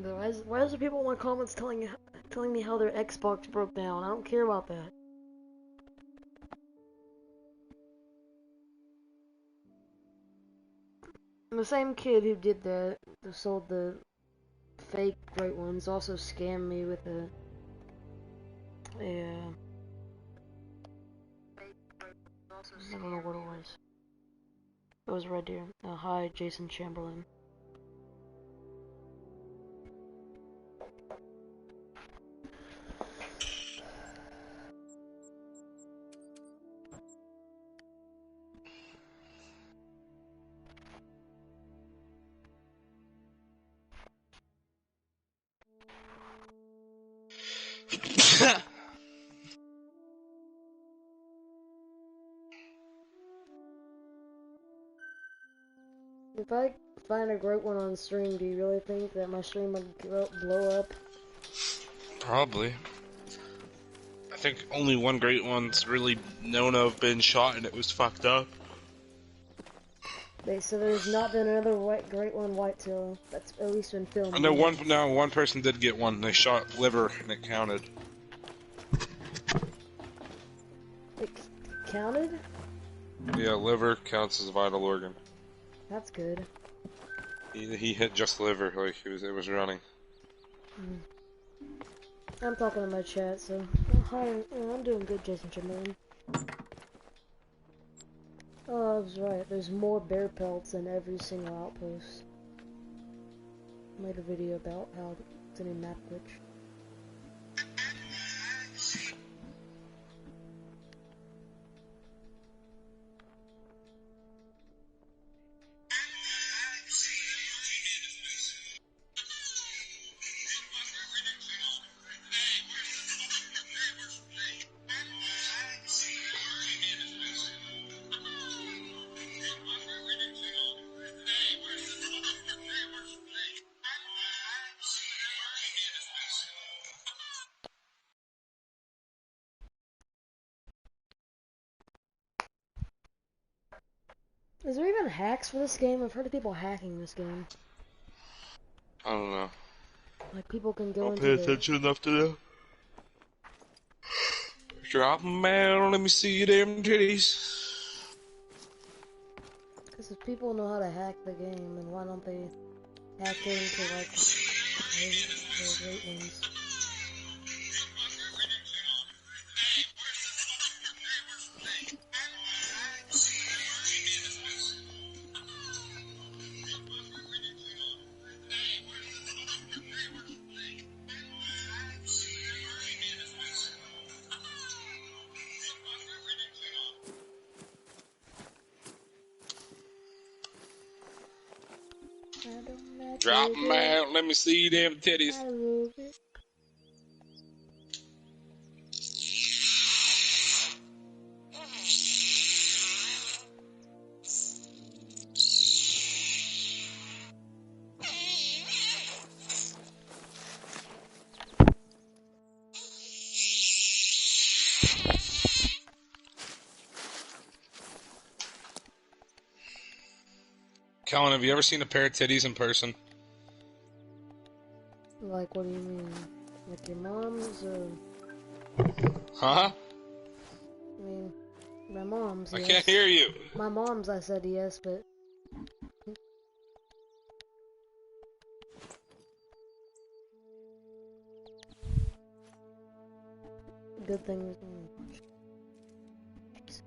Why does the people in my comments telling me how their Xbox broke down? I don't care about that. And the same kid who did that, who sold the fake great ones, also scammed me with a I don't know what it was. It was right there. Hi, Jason Chamberlain. If I find a great one on stream, do you really think that my stream would blow up? Probably. I think only one great one's really known to have been shot and it was fucked up. So there's not been another great one whitetail that's at least been filmed. No, one person did get one. They shot liver and it counted. It counted? Yeah, liver counts as a vital organ. That's good. He hit just liver, like it was running. I'm talking to my chat, so hi, I'm doing good, Jason Chamberlain. Oh, I was right. There's more bear pelts in every single outpost. I made a video about how it's a new map glitch. Is there even hacks for this game? I've heard of people hacking this game. I don't know. Like people can go I'll into pay attention enough to know. Drop 'em out, let me see your damn titties. Because if people know how to hack the game, then why don't they hack into like the great ones? Drop 'em out, let me see your damn titties. Kellen, have you ever seen a pair of titties in person? Like, what do you mean? Like your mom's, or... Huh? I mean, my mom's, yes. I can't hear you. My mom's, I said yes, but... Good thing... Jesus.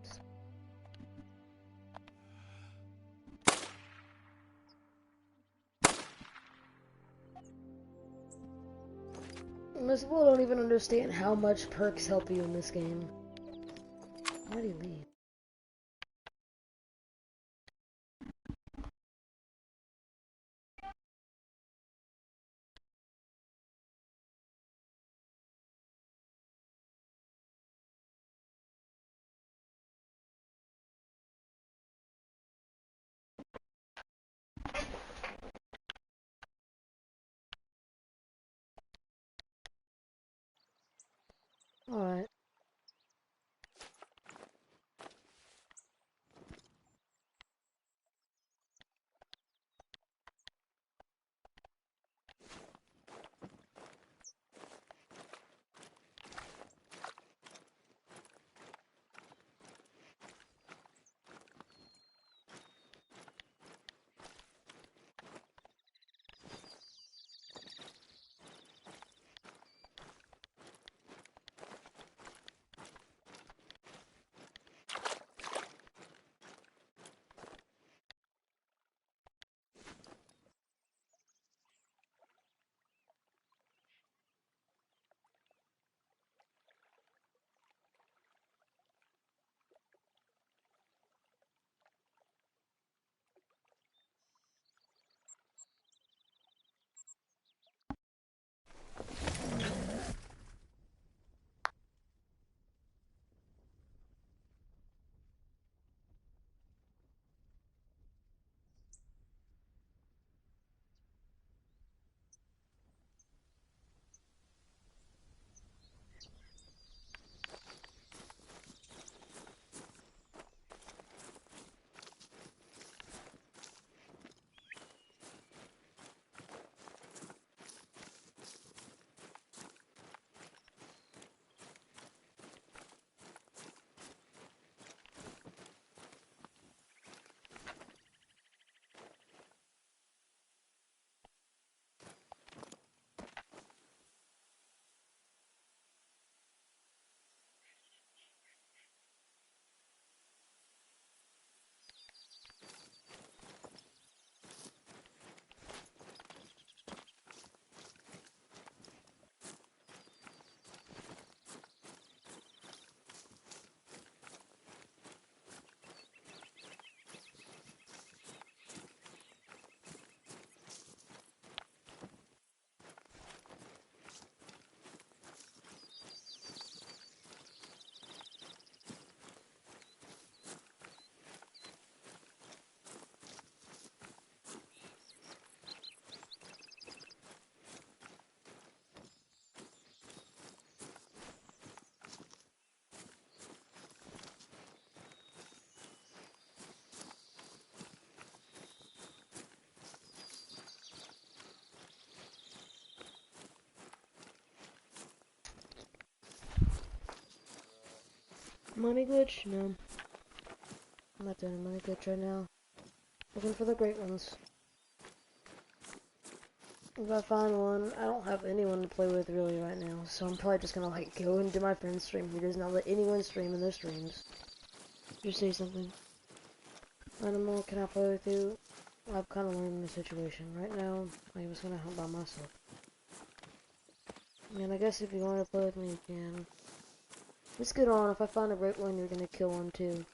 Most people don't even understand how much perks help you in this game. Why do you leave? Alright. Money glitch? No. I'm not doing a money glitch right now. Looking for the great ones. If I find one, I don't have anyone to play with really right now, so I'm probably just gonna like go into my friend's stream. He does not let anyone stream in their streams. Just say something. Animal, can I play with you? I've kind of learned the situation. Right now, I'm just gonna hunt by myself. I mean, I guess if you want to play with me, you can. Let's get on. If I find a great one, you're gonna kill one too.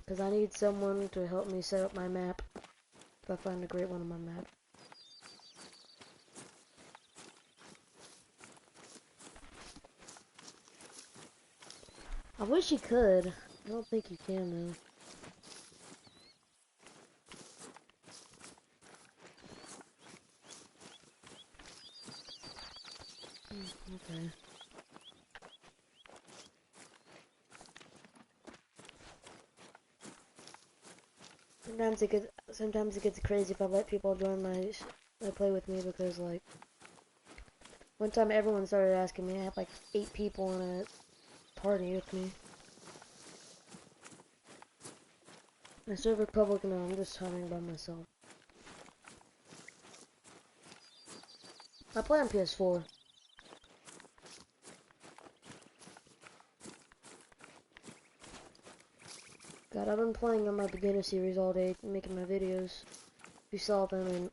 Because I need someone to help me set up my map. If I find a great one on my map. I wish you could. I don't think you can though. Okay. Sometimes it gets crazy if I let people join my play with me, because like one time everyone started asking me. I had like 8 people in a party with me. My server public, no, I'm just hunting by myself. I play on PS4. God, I've been playing on my beginner series all day, making my videos. You saw them, and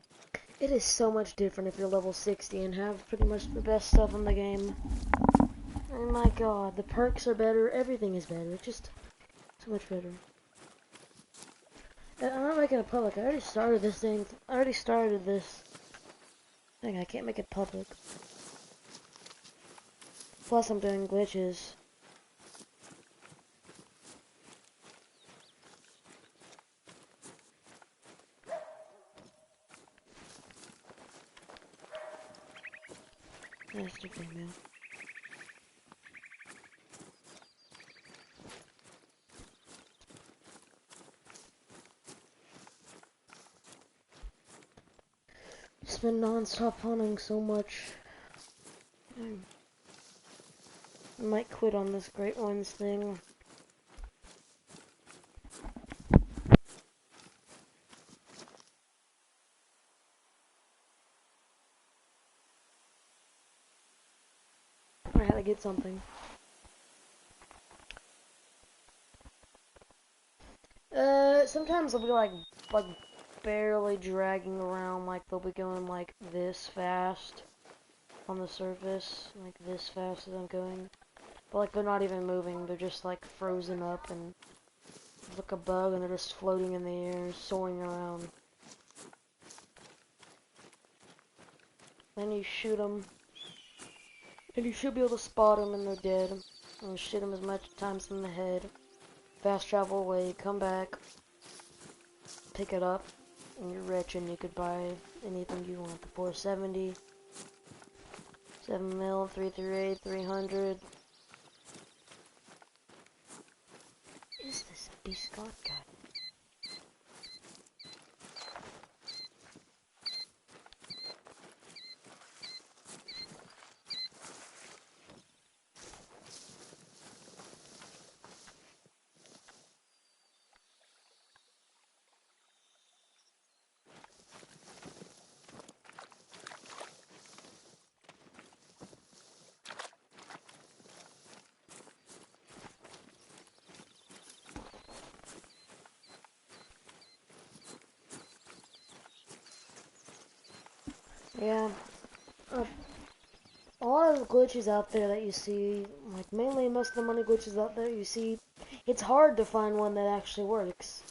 it is so much different if you're level 60 and have pretty much the best stuff in the game. Oh my god, the perks are better, everything is better, it's just so much better. I'm not making it public, I already started this thing, I can't make it public. Plus I'm doing glitches. That's the female. Just been non-stop hunting so much. I might quit on this Great Ones thing. I had to get something. Sometimes they'll be like barely dragging around, like they'll be going like this fast on the surface, like this fast as I'm going. But like they're not even moving, they're just like frozen up and like a bug, and they're just floating in the air, soaring around. Then you shoot them, and you should be able to spot them, and they're dead. And shoot them as much times in the head. Fast travel away, come back, pick it up, and you're rich, and you could buy anything you want. The 470, 7 mil, 338, 300. Is this a beast god guy? Yeah. A lot of the glitches out there that you see, like mainly most of the money glitches out there you see, it's hard to find one that actually works.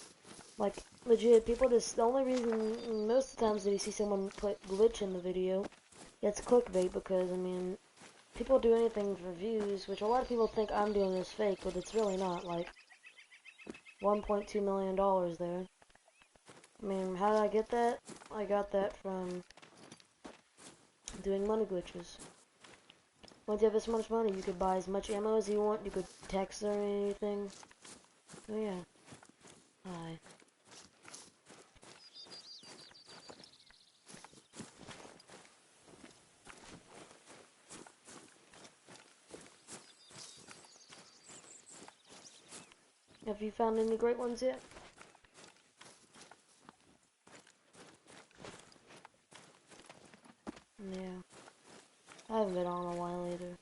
Like, legit, people just, the only reason, most of the times that you see someone put glitch in the video, it's clickbait, because, I mean, people do anything for views, which a lot of people think I'm doing this fake, but it's really not. Like, $1.2 million there. I mean, how did I get that? I got that from doing money glitches. Once you have this much money, you could buy as much ammo as you want, you could text or anything. Oh yeah. Hi. Have you found any great ones yet? Yeah. I haven't been on in a while either.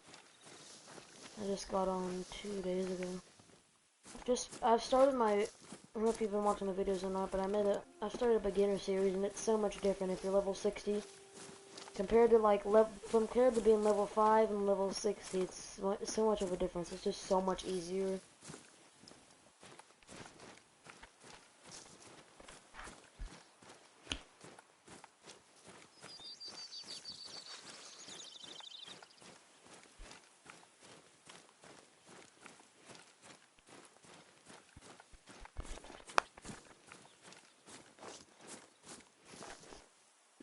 I just got on 2 days ago. I've started my, I don't know if you've been watching the videos or not, but I've started a beginner series, and it's so much different if you're level 60. Compared to compared to being level 5 and level 60, it's so much of a difference. It's just so much easier.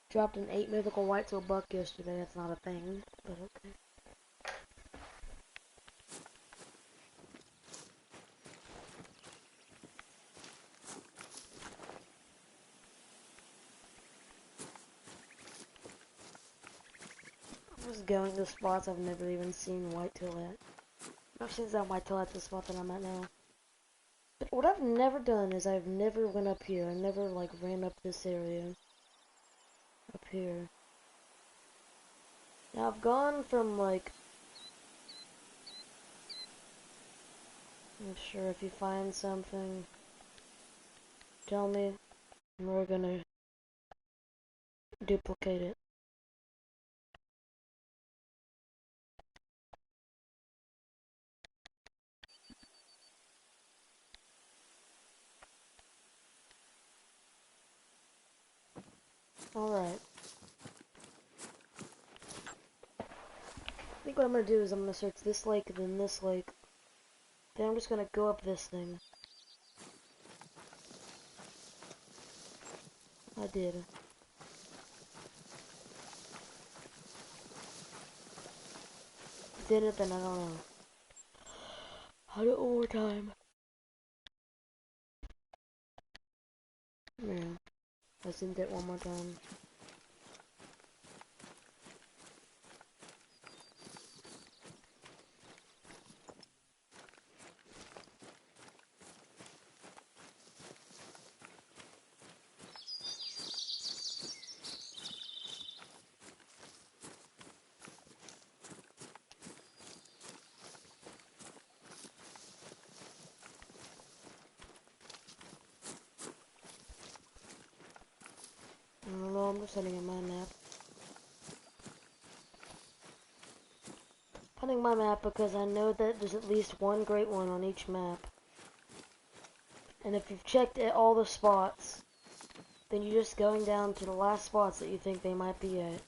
Dropped an 8 mythical whitetail buck yesterday. That's not a thing, but okay. I'm just going to spots I've never even seen whitetail at. I've seen some whitetail at the spot that I'm at now. But what I've never done is I've never went up here. I never like ran up this area. Up here. Now I've gone from like, I'm sure if you find something, tell me, and we're gonna duplicate it. Alright. I think what I'm gonna do is I'm gonna search this lake, then this lake. Then I'm just gonna go up this thing. I did. Didn't, then I don't know. I'll do it one more time. Yeah. I sent it one more time. I don't know, I'm just setting in my map. Putting my map because I know that there's at least one great one on each map. And if you've checked at all the spots, then you're just going down to the last spots that you think they might be at.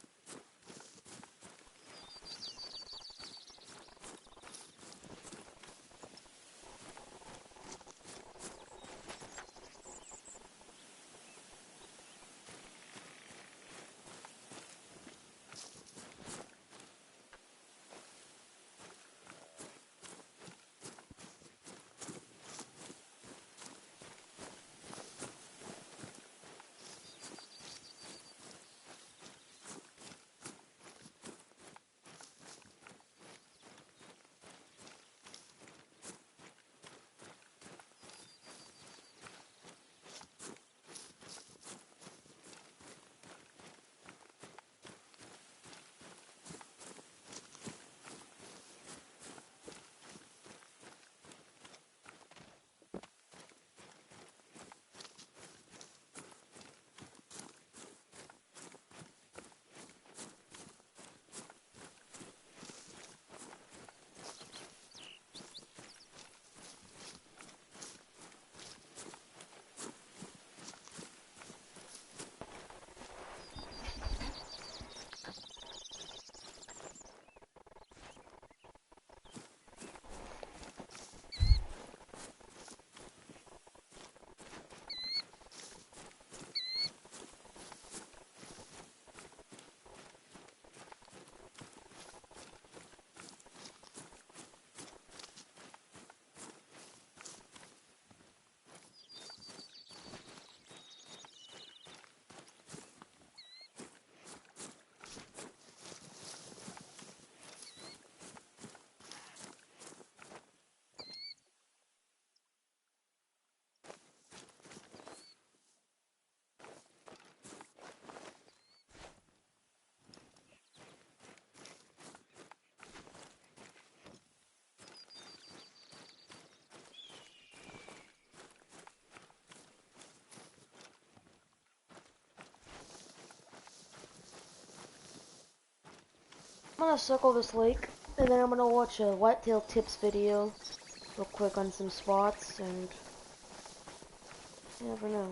I'm gonna circle this lake, and then I'm gonna watch a whitetail tips video real quick on some spots, and you never know.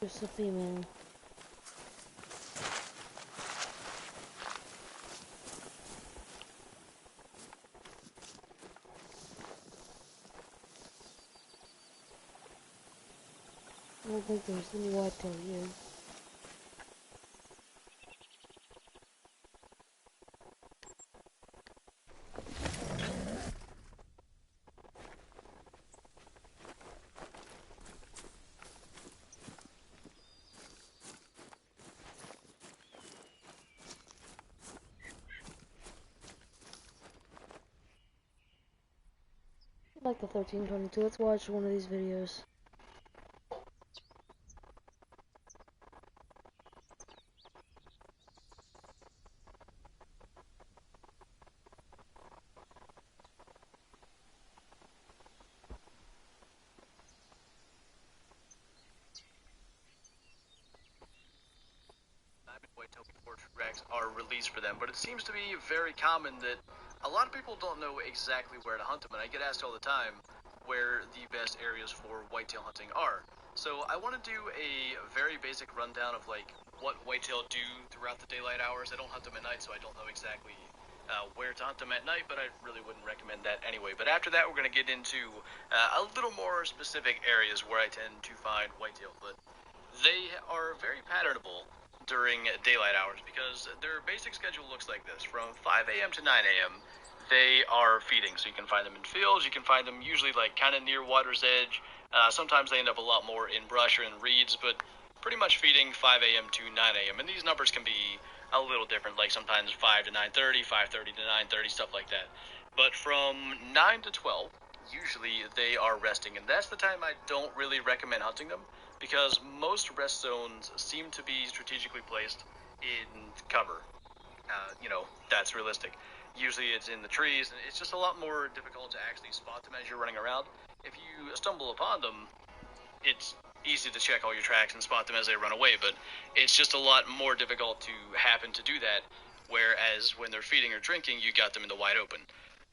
Just a female. I don't think there's any whitetail here. I like the 1322. Let's watch one of these videos. Whitetail before tracks are released for them, but it seems to be very common that a lot of people don't know exactly where to hunt them, and I get asked all the time where the best areas for whitetail hunting are. So I want to do a very basic rundown of like what whitetail do throughout the daylight hours. I don't hunt them at night, so I don't know exactly where to hunt them at night, but I really wouldn't recommend that anyway. But after that, we're going to get into a little more specific areas where I tend to find whitetail, but they are very patternable during daylight hours because their basic schedule looks like this. From 5 a.m. to 9 a.m., they are feeding. So you can find them in fields. You can find them usually like kind of near water's edge. Sometimes they end up a lot more in brush or in reeds, but pretty much feeding 5 a.m. to 9 a.m. And these numbers can be a little different, like sometimes 5 to 9:30, 5:30 to 9:30, stuff like that. But from 9 to 12, usually they are resting, and that's the time I don't really recommend hunting them because most rest zones seem to be strategically placed in cover. That's realistic. Usually it's in the trees, and it's just a lot more difficult to actually spot them as you're running around. If you stumble upon them, it's easy to check all your tracks and spot them as they run away, but it's just a lot more difficult to happen to do that, whereas when they're feeding or drinking, you got them in the wide open.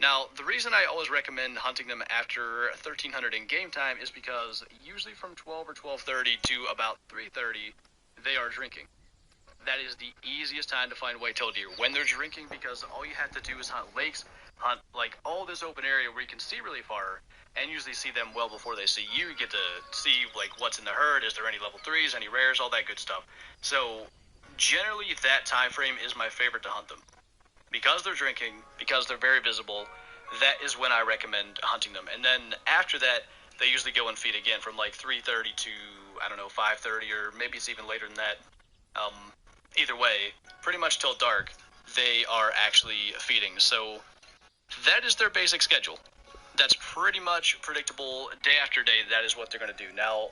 Now, the reason I always recommend hunting them after 1300 in game time is because usually from 12 or 12:30 to about 3:30, they are drinking. That is the easiest time to find whitetail deer when they're drinking, because all you have to do is hunt lakes, hunt like all this open area where you can see really far, and usually see them well before they see you. You get to see like what's in the herd, is there any level 3s, any rares, all that good stuff. So generally that time frame is my favorite to hunt them. Because they're drinking, because they're very visible, that is when I recommend hunting them. And then after that, they usually go and feed again from like 3:30 to, I don't know, 5:30, or maybe it's even later than that. Um, Either way, pretty much till dark, they are actually feeding. So that is their basic schedule. That's pretty much predictable day after day. That is what they're going to do. Now,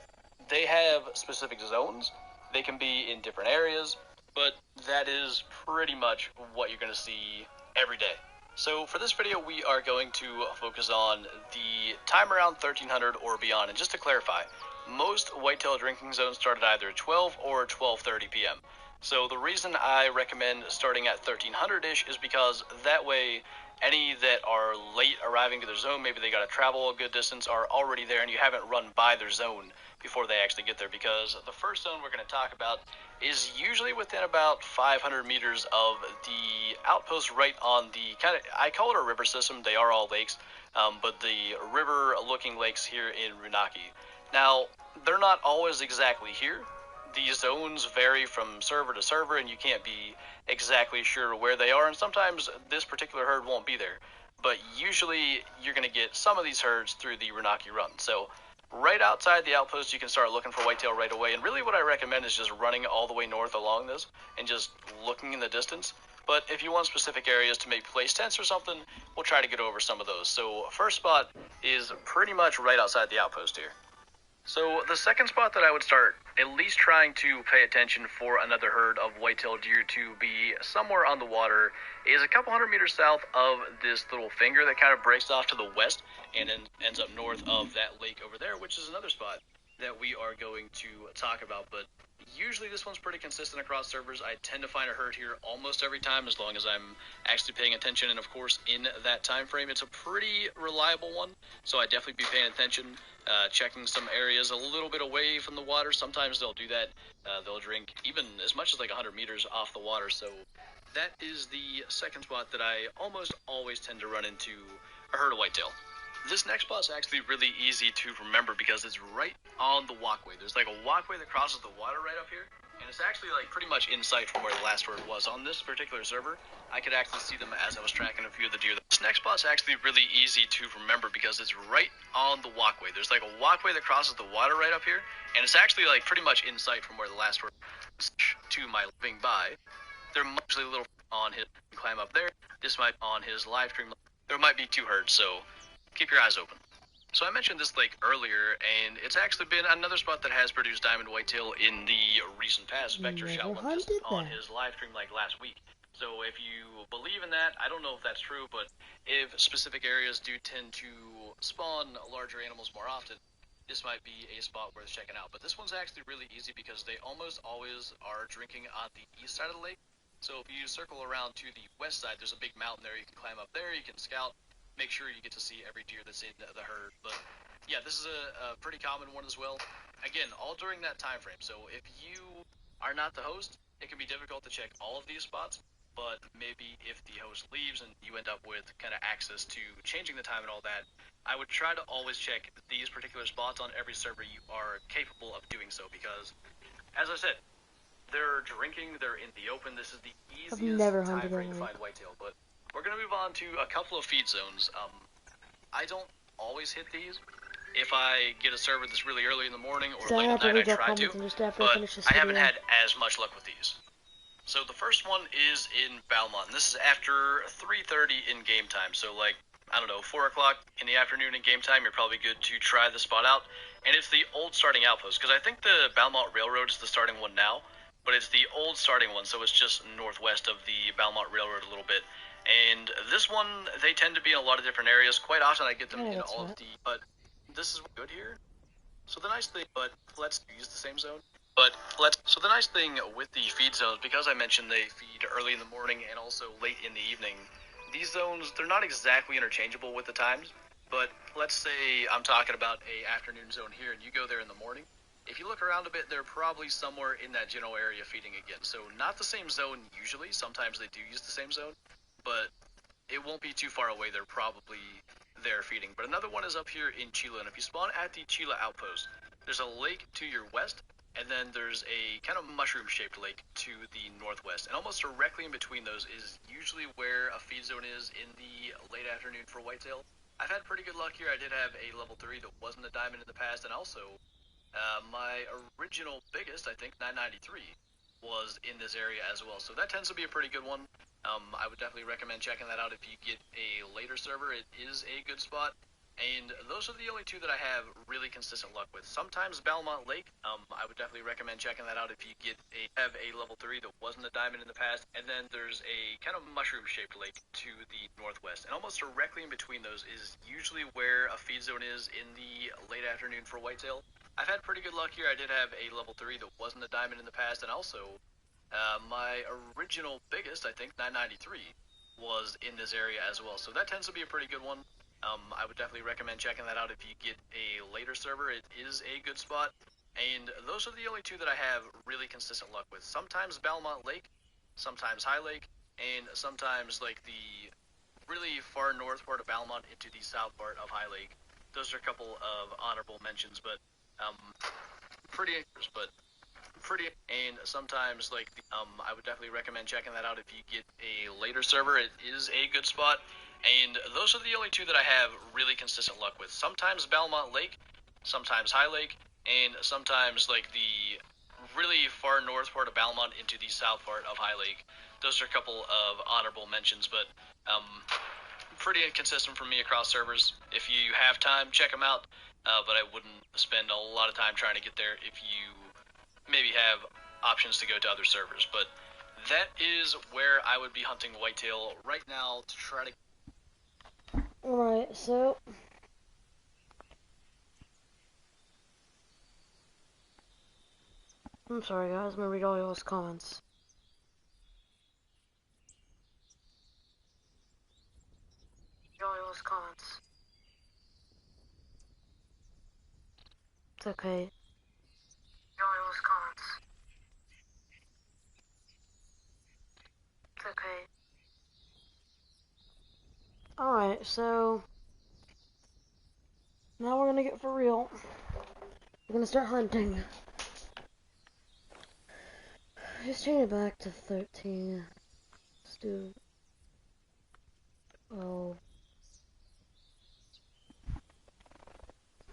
they have specific zones. They can be in different areas, but that is pretty much what you're going to see every day. So for this video, we are going to focus on the time around 1300 or beyond. And just to clarify, most whitetail drinking zones start at either 12 or 12:30 p.m. So the reason I recommend starting at 1300-ish is because that way any that are late arriving to their zone, maybe they got to travel a good distance, are already there and you haven't run by their zone before they actually get there. Because the first zone we're going to talk about is usually within about 500 meters of the outpost right on the kind of, I call it a river system. They are all lakes, but the river looking lakes here in Runaki. Now, they're not always exactly here. These zones vary from server to server, and you can't be exactly sure where they are, and sometimes this particular herd won't be there. But usually, you're going to get some of these herds through the Runaki run. So, right outside the outpost, you can start looking for whitetail right away. And really what I recommend is just running all the way north along this and just looking in the distance. But if you want specific areas to maybe place tents or something, we'll try to get over some of those. So first spot is pretty much right outside the outpost here. So the second spot that I would start at least trying to pay attention for another herd of whitetail deer to be somewhere on the water is a couple hundred meters south of this little finger that kind of breaks off to the west and then ends up north of that lake over there, which is another spot that we are going to talk about. But usually this one's pretty consistent across servers. I tend to find a herd here almost every time as long as I'm actually paying attention, and of course in that time frame it's a pretty reliable one, so I definitely be paying attention, checking some areas a little bit away from the water. Sometimes they'll do that. They'll drink even as much as like 100 meters off the water. So that is the second spot that I almost always tend to run into a herd of whitetail. This next spot is actually really easy to remember because it's right on the walkway. There's like a walkway that crosses the water right up here, and it's actually like pretty much in sight from where the last herd was. On this particular server, I could actually see them as I was tracking a few of the deer. This next spot is actually really easy to remember because it's right on the walkway. There's like a walkway that crosses the water right up here, and it's actually like pretty much in sight from where the last herd was to my living by. There might be a little on his climb up there. This might on his live stream. There might be two herds, so keep your eyes open. So I mentioned this lake earlier, and it's actually been another spot that has produced diamond whitetail in the recent past. Vector shot one just on his live stream like last week. So if you believe in that, I don't know if that's true, but if specific areas do tend to spawn larger animals more often, this might be a spot worth checking out. But this one's actually really easy because they almost always are drinking on the east side of the lake. So if you circle around to the west side, there's a big mountain there. You can climb up there, you can scout, make sure you get to see every deer that's in the herd. But yeah, this is a pretty common one as well. Again, all during that time frame. So if you are not the host, it can be difficult to check all of these spots. But maybe if the host leaves and you end up with kind of access to changing the time and all that, I would try to always check these particular spots on every server you are capable of doing so. Because, as I said, they're drinking, they're in the open. This is the easiest time frame to find whitetail. But we're going to move on to a couple of feed zones. I don't always hit these. If I get a server that's really early in the morning or late at night, I try to, but I haven't had as much luck with these. So the first one is in Balmont, and this is after 3:30 in game time. So like, I don't know, 4 o'clock in the afternoon in game time, you're probably good to try the spot out. And it's the old starting outpost, because I think the Balmont Railroad is the starting one now, but it's the old starting one, so it's just northwest of the Balmont Railroad a little bit. And this one, they tend to be in a lot of different areas. Quite often I get them in all of the, but this is good here. So the nice thing, but let's use the same zone. So the nice thing with the feed zones, because I mentioned they feed early in the morning and also late in the evening, these zones, they're not exactly interchangeable with the times, but let's say I'm talking about a afternoon zone here and you go there in the morning. If you look around a bit, they're probably somewhere in that general area feeding again. So not the same zone usually. Sometimes they do use the same zone, but it won't be too far away. They're probably there feeding. But another one is up here in Chila, and if you spawn at the Chila outpost, there's a lake to your west, and then there's a kind of mushroom-shaped lake to the northwest. And almost directly in between those is usually where a feed zone is in the late afternoon for whitetail. I've had pretty good luck here. I did have a level 3 that wasn't a diamond in the past, and also my original biggest, I think, 993, was in this area as well. So that tends to be a pretty good one. I would definitely recommend checking that out if you get a later server. It is a good spot. And those those are the only two that I have really consistent luck with. Sometimes Belmont Lake, I would definitely recommend checking that out if you have a level 3 that wasn't a diamond in the past. And then there's a kind of mushroom-shaped lake to the northwest. And almost directly in between those is usually where a feed zone is in the late afternoon for whitetail. I've had pretty good luck here. I did have a level 3 that wasn't a diamond in the past, and also my original biggest, I think, 993, was in this area as well. So that tends to be a pretty good one. I would definitely recommend checking that out if you get a later server. It is a good spot. And those are the only two that I have really consistent luck with. Sometimes Belmont Lake, sometimes High Lake, and sometimes like the really far north part of Belmont into the south part of High Lake. Those are a couple of honorable mentions, but pretty and sometimes like I would definitely recommend checking that out if you get a later server. It is a good spot. And those are the only two that I have really consistent luck with. Sometimes Belmont Lake, sometimes High Lake, and sometimes like the really far north part of Belmont into the south part of High Lake. Those are a couple of honorable mentions, but pretty inconsistent for me across servers. If you have time, check them out, but I wouldn't spend a lot of time trying to get there if you maybe have options to go to other servers. But that is where I would be hunting whitetail right now to try to... Alright, so I'm sorry guys, I'm gonna read all y'all's comments. It's okay. Alright, so now we're gonna get for real. We're gonna start hunting. Just change it back to 13. Let's do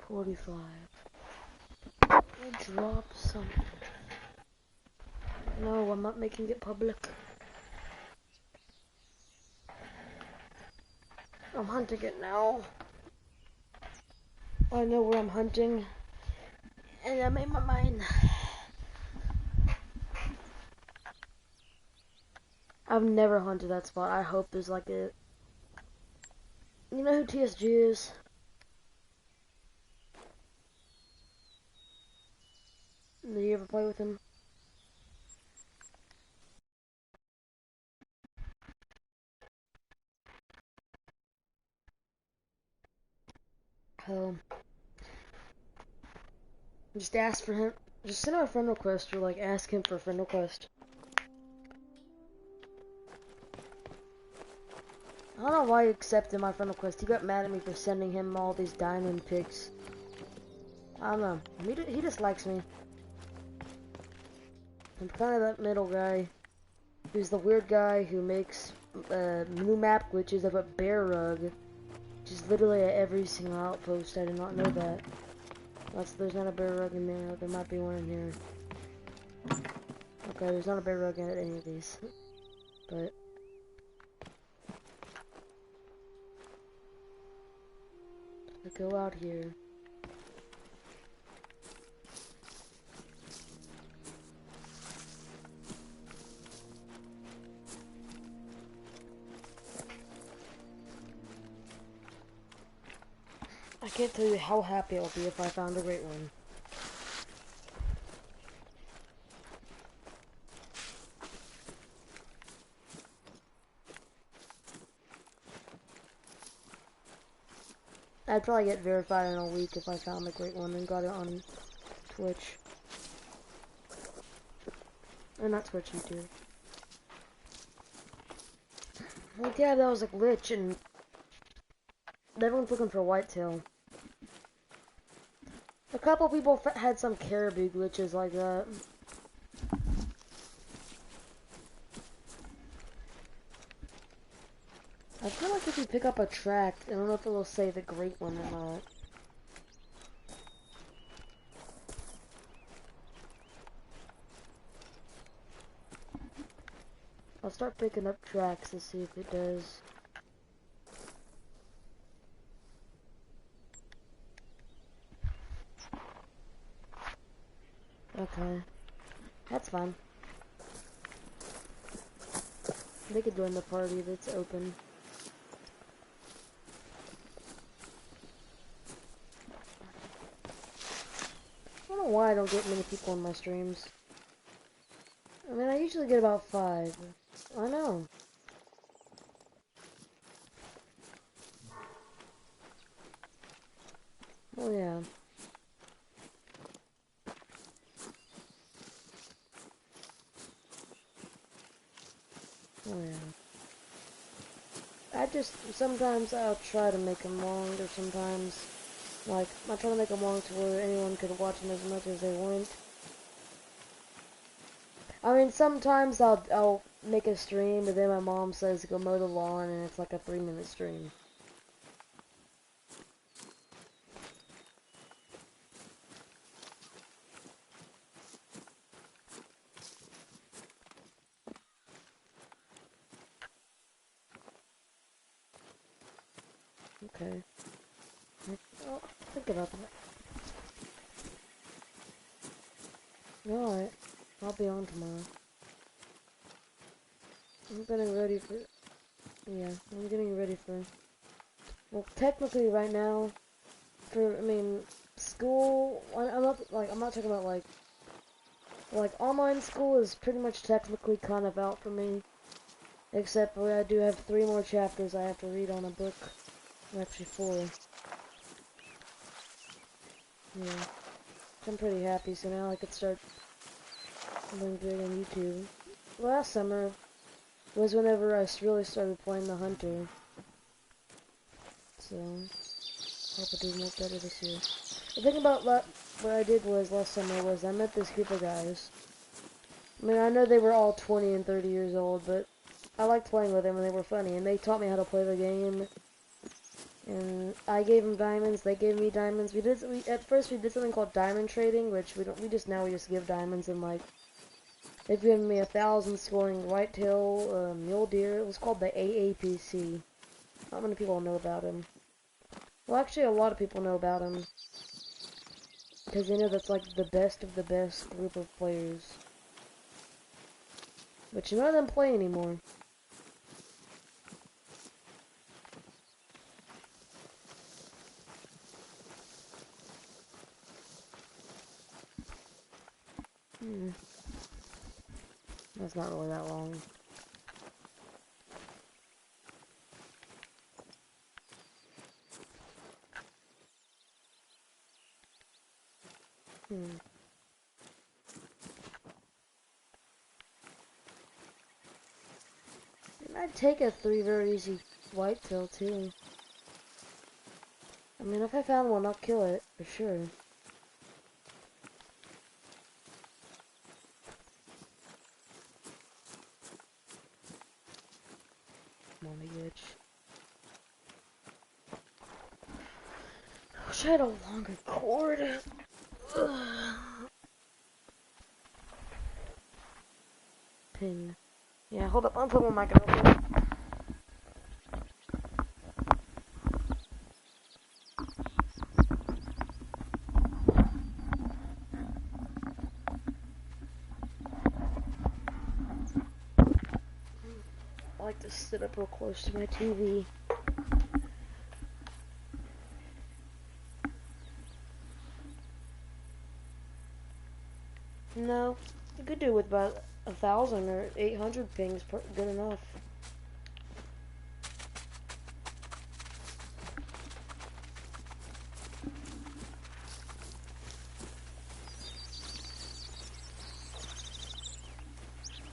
45. I'll drop something. No, I'm not making it public. I'm hunting it now. I know where I'm hunting. And I made my mind. I've never hunted that spot. I hope there's like a... You know who TSG is? Did you ever play with him? Just ask for him. Just send him a friend request or like ask him for a friend request. I don't know why he accepted my friend request. He got mad at me for sending him all these diamond pics. I don't know. He just likes me. I'm kind of that middle guy. Who's the weird guy who makes new map glitches of a bear rug. Which is literally at every single outpost. I did not know that. There's not a bear rug in there. There might be one in here. Okay, there's not a bear rug in any of these. But... I go out here. I can't tell you how happy I'll be if I found a great one. I'd probably get verified in a week if I found a great one and got it on Twitch. Or not Twitch, YouTube. Like, yeah, that was a glitch and everyone's looking for whitetail. A couple people had some caribou glitches like that. I feel like if you pick up a track, I don't know if it'll say the great one or not. I'll start picking up tracks to see if it does. Okay. That's fine. They could join the party that's open. I don't know why I don't get many people on my streams. I mean, I usually get about 5. I know. Oh yeah. Oh yeah. Sometimes I'll try to make them long, or sometimes, like, I try to make them long to where anyone could watch them as much as they want. I mean, sometimes I'll make a stream, but then my mom says go mow the lawn, and it's like a 3-minute stream. Okay. I'll think about that. Alright. I'll be on tomorrow. I'm getting ready for... Yeah, I'm getting ready for... Well, technically right now, I mean, school... I'm not talking about, like, online school is pretty much technically kind of out for me. Except where I do have 3 more chapters I have to read on a book. Actually 4. Yeah. I'm pretty happy, so now I could start doing good on YouTube. Last summer was whenever I really started playing the Hunter. So, hope I do more better this year. The thing about what I did was last summer was I met this group of guys. I mean, I know they were all 20 and 30 years old, but I liked playing with them and they were funny. And they taught me how to play the game. And I gave them diamonds, they gave me diamonds. At first we did something called diamond trading, which we just give diamonds, and like, they've given me 1,000 scoring whitetail, mule deer. It was called the AAPC. Not many people know about him. Well, actually a lot of people know about him. Because they know that's like the best of the best group of players. But none of them play anymore. That's not really that long. I'd take a 3 very easy whitetail too. I mean, if I found one, I'll kill it, for sure. Come on, bitch. I wish I had a longer cord. Pin. Yeah, hold up, I'll put my mic up real quick. I like to sit up real close to my TV. No, you could do with about 1,000 or 800 pings, good enough.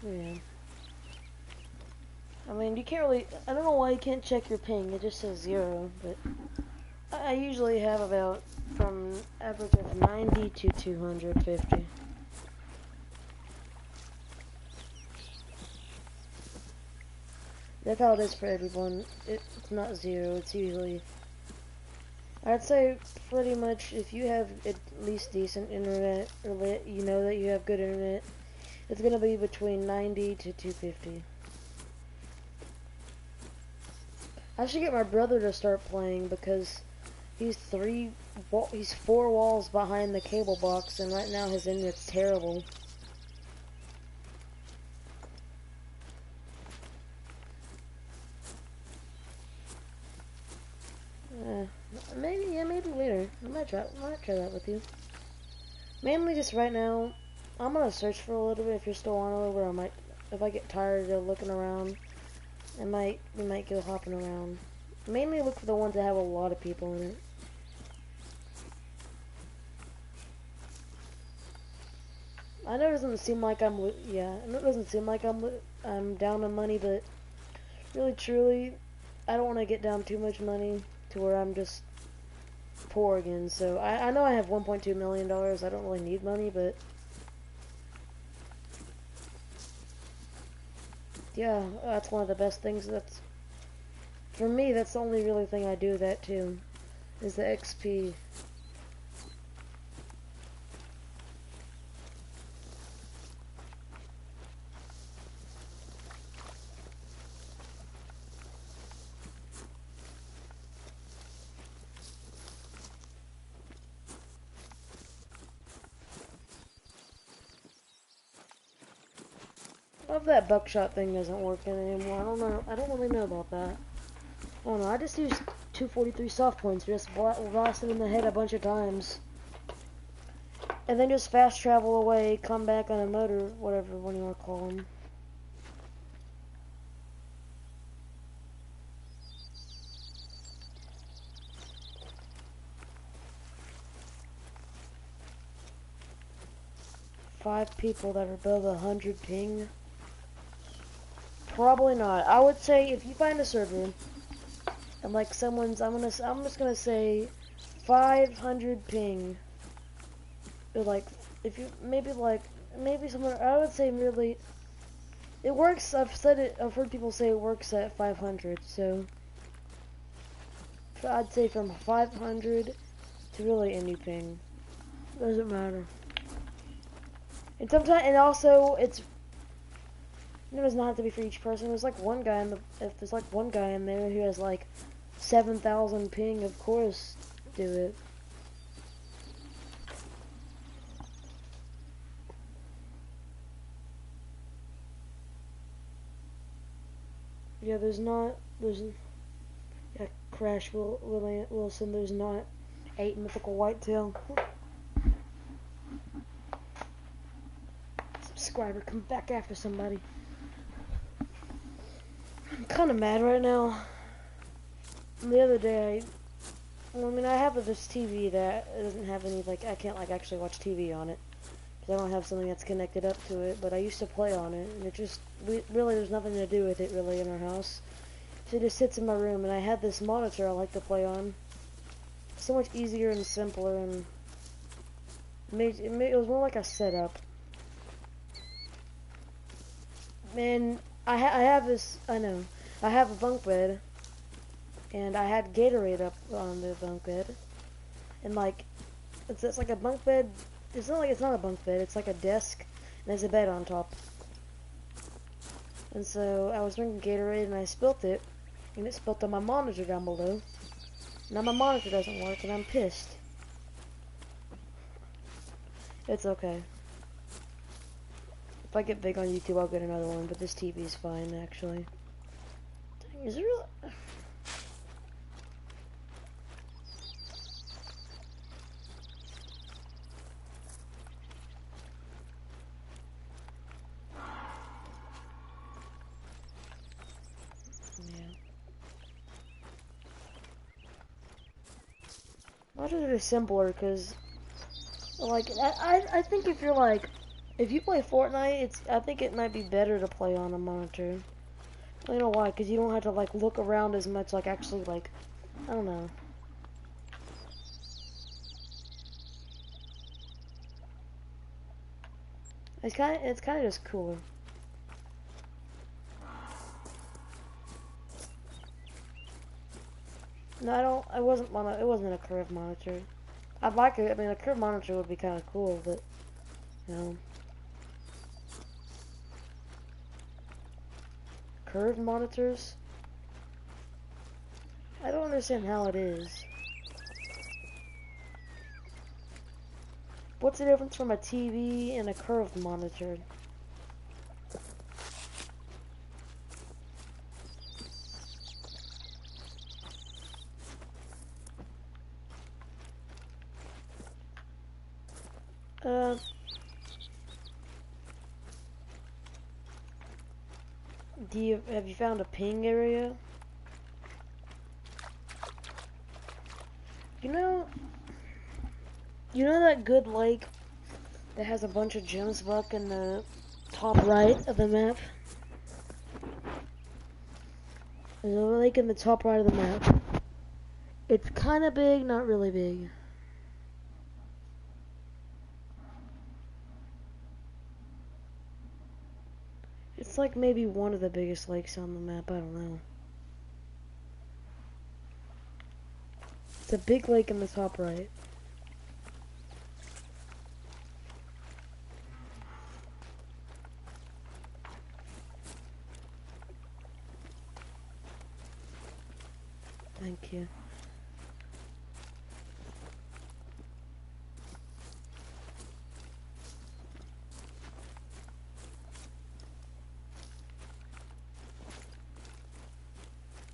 Yeah. I mean, you can't really, I don't know why you can't check your ping, it just says 0, but I usually have about from average of 90 to 250. That's how it is for everyone. It's not 0, it's usually, I'd say pretty much if you have at least decent internet, or you know that you have good internet, it's gonna be between 90 to 250. I should get my brother to start playing because he's 3 he's 4 walls behind the cable box, and right now his internet's terrible. Uh, maybe later. I might try that with you. Mainly just right now, I'm gonna search for a little bit if you're still on over. I might, if I get tired of looking around, we might go hopping around. Mainly look for the ones that have a lot of people in it. I know it doesn't seem like I know it doesn't seem like I'm down on money, but really truly, I don't want to get down too much money to where I'm just poor again. So I know I have $1.2 million. I don't really need money, but yeah, that's one of the best things. That's for me. That's the only really thing I do that too, is the XP. Love that buckshot thing isn't working anymore. I don't know. I don't really know about that. I don't know. I just used 243 soft points, just blast him in the head a bunch of times, and then just fast travel away, come back on a motor, whatever one you want to call them. Five people that are above 100 ping. Probably not. I would say if you find a server and like I'm just gonna say 500 ping. Or like if you maybe somewhere I would say really it works. I've heard people say it works at 500. So I'd say from 500 to really any ping. Doesn't matter. And sometimes and also it does not have to be for each person. There's like one guy if there's like one guy in there who has like 7,000 ping, of course, do it. Yeah, yeah, Crash Wilson, there's not 8 mythical whitetail. Subscriber, come back after somebody. I'm kind of mad right now. The other day, I have this TV that doesn't have any, like, I can't, like, actually watch TV on it. Because I don't have something that's connected up to it, but I used to play on it, and it just, really, there's nothing to do with it, really, in our house. So it just sits in my room, and I had this monitor I like to play on. So much easier and simpler, and it was more like a setup. And I have this, I have a bunk bed, and I had Gatorade up on the bunk bed, and like, it's like a bunk bed. It's not a bunk bed. It's like a desk, and there's a bed on top. And so I was drinking Gatorade, and I spilt it, and it spilt on my monitor down below. Now my monitor doesn't work, and I'm pissed. It's okay. If I get big on YouTube, I'll get another one, but this TV's fine, actually. Dang, is it really? Monitors are simpler because, like, I think if you're like, if you play Fortnite, I think it might be better to play on a monitor. I don't know why, because you don't have to like look around as much, like actually like, I don't know. It's kind of just cooler. No, it wasn't a curved monitor. I'd like it. I mean, a curved monitor would be kind of cool, but you know, curved monitors. I don't understand how it is. What's the difference from a TV and a curved monitor? Uh, have you found a ping area? You know, that good lake that has a bunch of gems back in the top right of the map? There's a lake in the top right of the map. It's kind of big, not really big. It's like maybe one of the biggest lakes on the map, I don't know. It's a big lake in the top right. Thank you.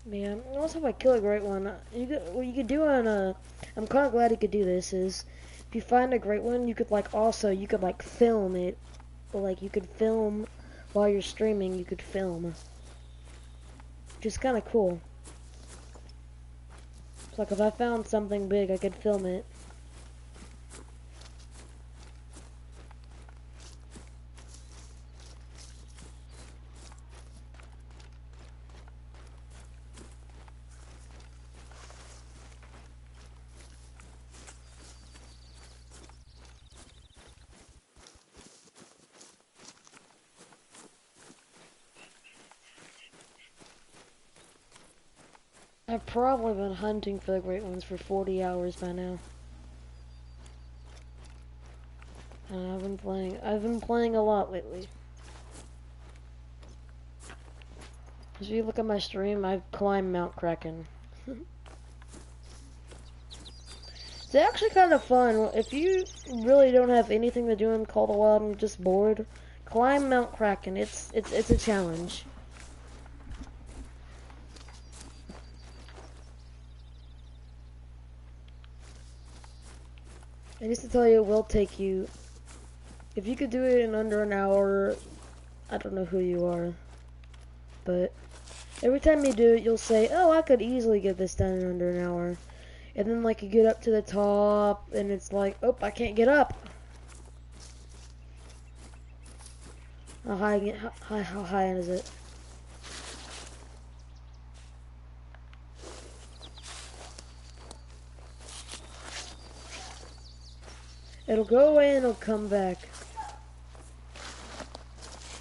Man, also if I kill a great one, what you could do on I'm kind of glad you could do this, is if you find a great one, you could you could film it, or you could film while you're streaming, you could film. Which is kind of cool. It's like if I found something big, I could film it. I've probably been hunting for the great ones for 40 hours by now. And I've been playing a lot lately. As you look at my stream, I've climbed Mount Kraken. It's actually kind of fun. If you really don't have anything to do in Call of the Wild and you're just bored, climb Mount Kraken. It's a challenge. And just to tell you, it will take you, if you could do it in under an hour, I don't know who you are, but every time you do it, you'll say, oh, I could easily get this done in under an hour. And then you get up to the top, and it's like, oh, I can't get up. How high is it? It'll go away and it'll come back.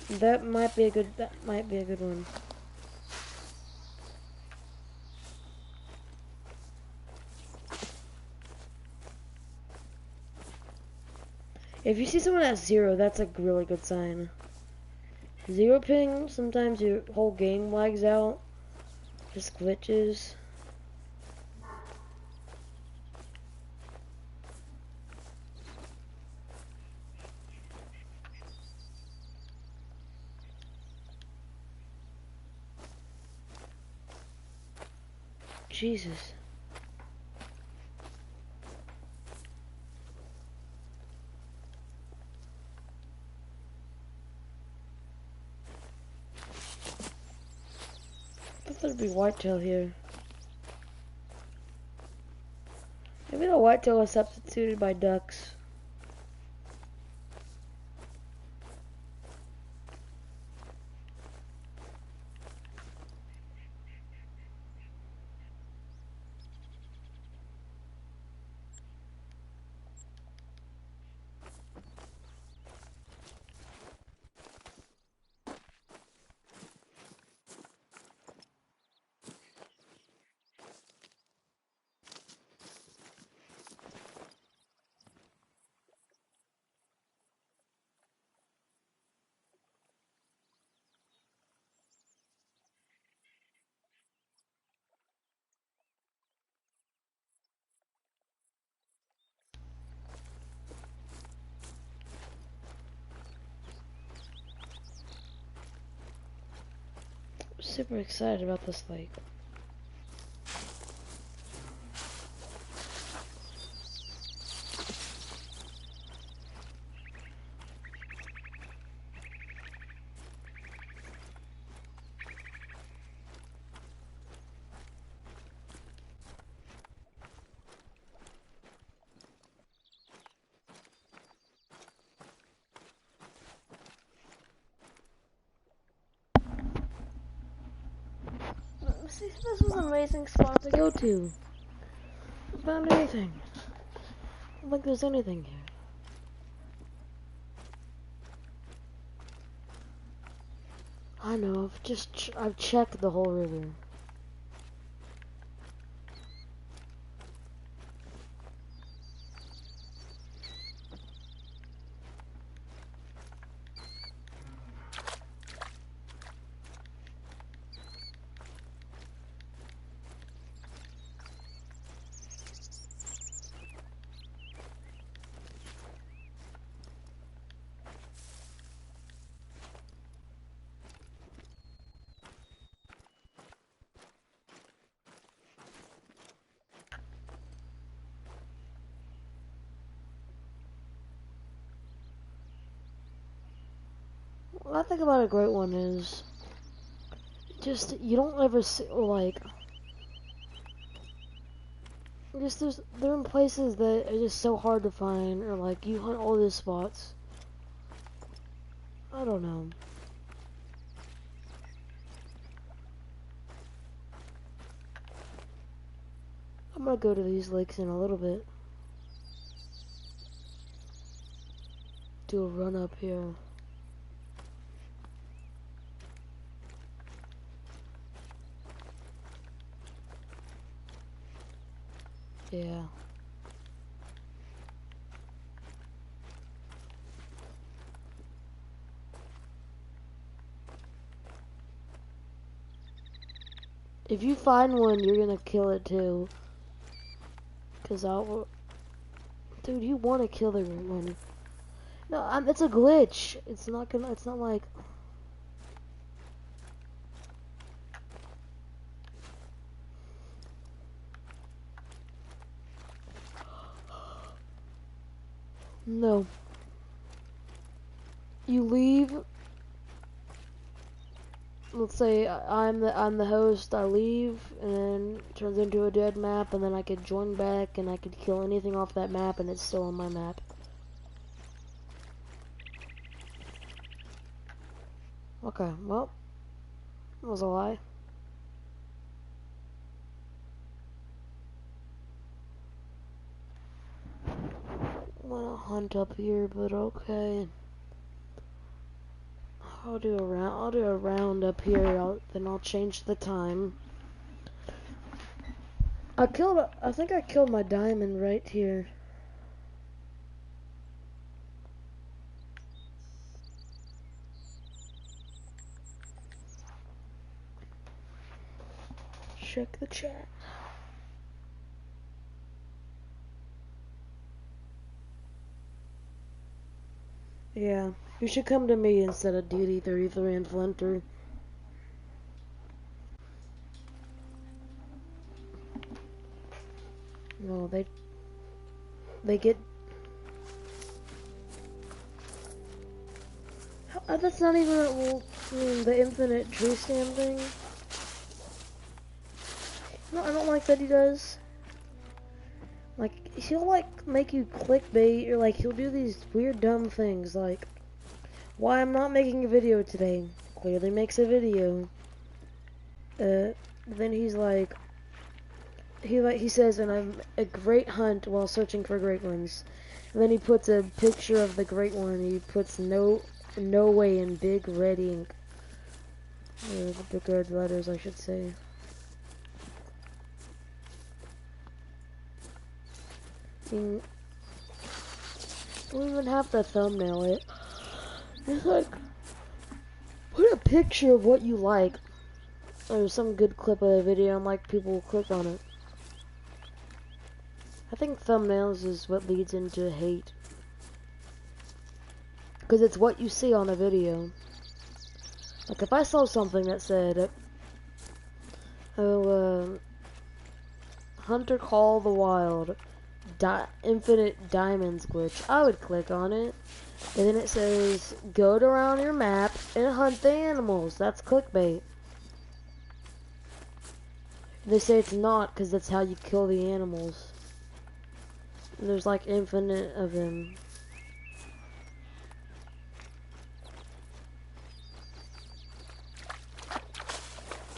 That might be a good one. If you see someone at 0, that's a really good sign. 0 ping, sometimes your whole game lags out. Just glitches. Jesus. I thought there'd be whitetail here. Maybe the whitetail is substituted by ducks. super excited about this lake. See, this was an amazing spot to go to. I found anything. I don't think there's anything here. I know, I've checked the whole river. What I think about a great one is just you don't ever see like just they're in places that are just so hard to find, or like you hunt all these spots. I don't know. I'm gonna go to these lakes in a little bit. Do a run up here. Yeah. If you find one, you're gonna kill it too. Cause dude, you want to kill the one. No, it's a glitch. It's not like. No. You leave. Let's say I'm the host. I leave, and then it turns into a dead map, and then I could join back, and I could kill anything off that map, and it's still on my map. Okay, well, that was a lie. I'm gonna hunt up here, but okay. I'll do a round up here. Then I'll change the time. I think I killed my diamond right here. Check the chat. Yeah, you should come to me instead of DD33 and Flinter. No, they get. That's not even the infinite tree stand thing. No, I don't like that he does. Like, he'll like make you clickbait, or like he'll do these weird dumb things like, why I'm not making a video today. Clearly makes a video. Then he's like, he says, and I'm a great hunt while searching for great ones. And then he puts a picture of the great one. He puts no way in big red ink. The big red letters, I should say. Don't even have to thumbnail it. Just like put a picture of what you like, or some good clip of a video, and like people will click on it. I think thumbnails is what leads into hate, because it's what you see on a video. Like if I saw something that said Oh, Hunter Call the Wild. Infinite Diamonds glitch. I would click on it. And then it says, go around your map and hunt the animals. That's clickbait. They say it's not because that's how you kill the animals. There's like infinite of them.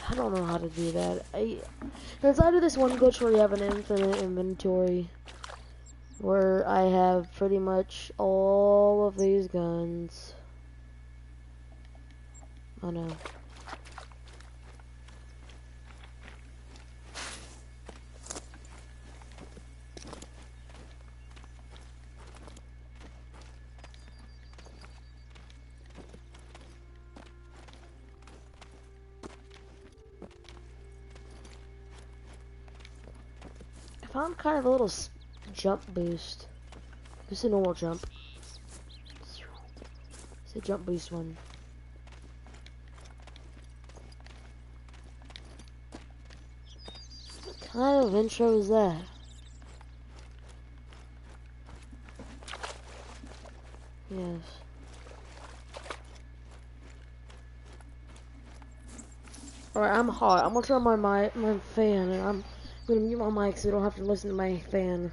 I don't know how to do that. Since I do this one glitch where you have an infinite inventory, where I have pretty much all of these guns. I know. I found kind of a little jump boost. Just a normal jump. It's a jump boost one. What kind of intro is that? Yes. Alright, I'm hot. I'm gonna turn on my fan, and I'm gonna mute my mic so you don't have to listen to my fan.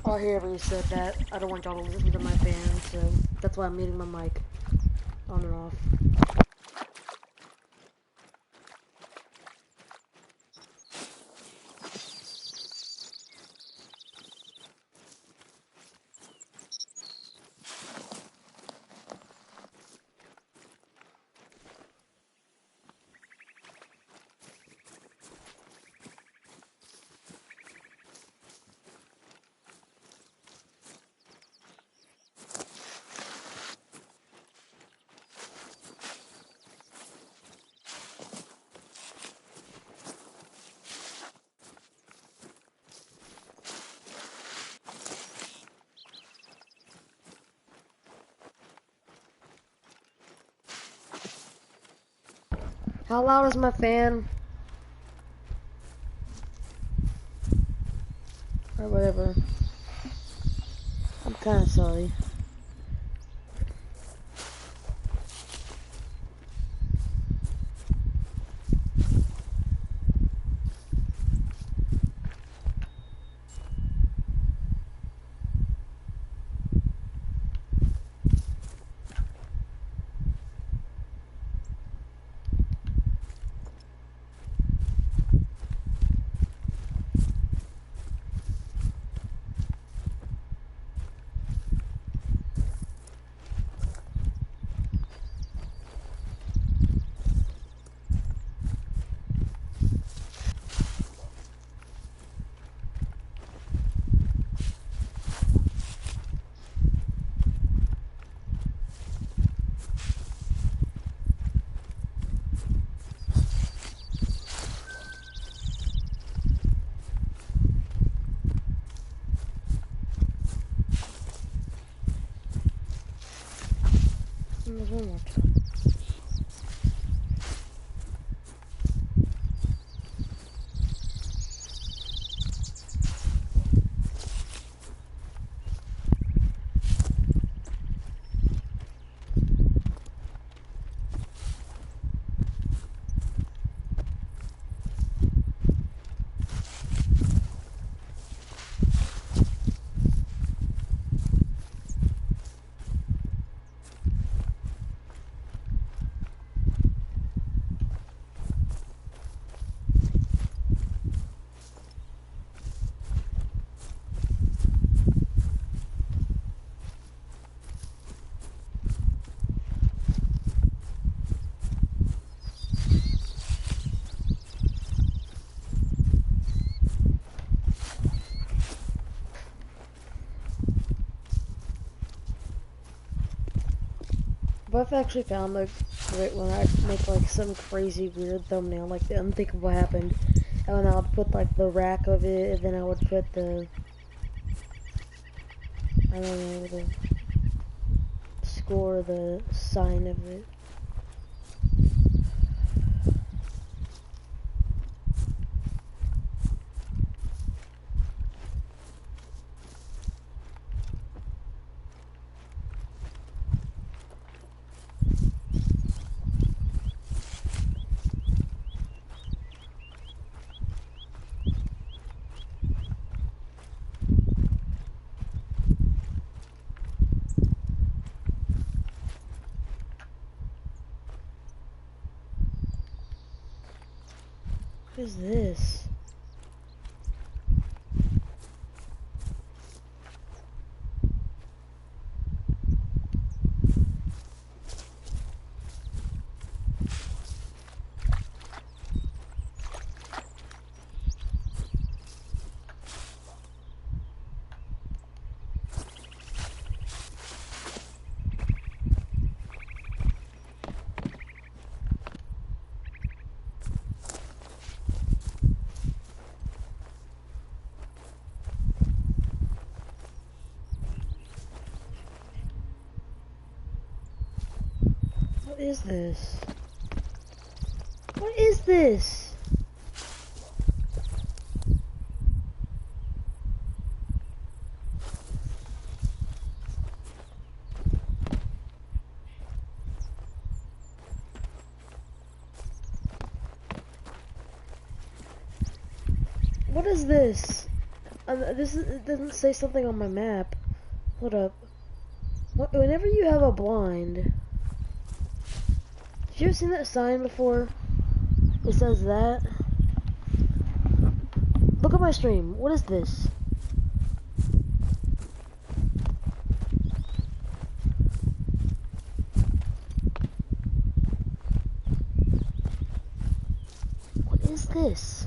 I'll hear everybody said that. I don't want y'all to listen to my fan, so that's why I'm muting my mic on and off. How loud is my fan? Or whatever. I'm kinda sorry. I've actually found the great when I make like some crazy weird thumbnail, like the unthinkable happened, and then I would put like the rack of it, and then I would put the, I don't know, the score, the sign of it. What is this? What is this? What is this? What is this? It doesn't say something on my map. Hold up. Whenever you have a blind, did you ever seen that sign before? It says that. Look at my stream. What is this? What is this?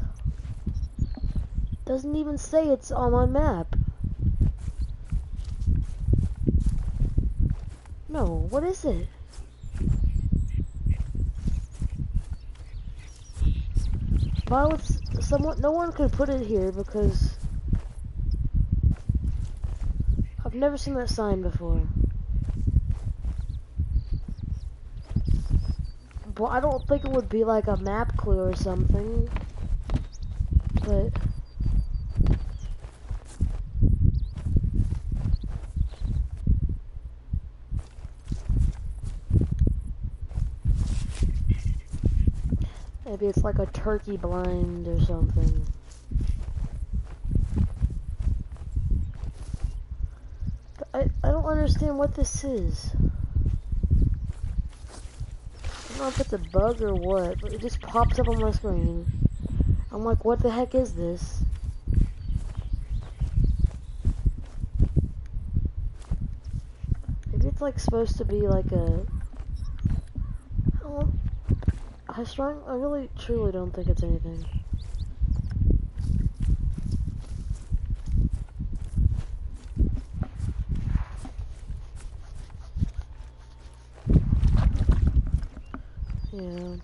Doesn't even say it's on my map. No, what is it? Why would no one could put it here because I've never seen that sign before. But I don't think it would be like a map clue or something. But maybe it's like a turkey blind or something. But I don't understand what this is. I don't know if it's a bug or what, but it just pops up on my screen. I'm like, what the heck is this? Maybe it's like supposed to be like a... I really truly don't think it's anything. Yeah.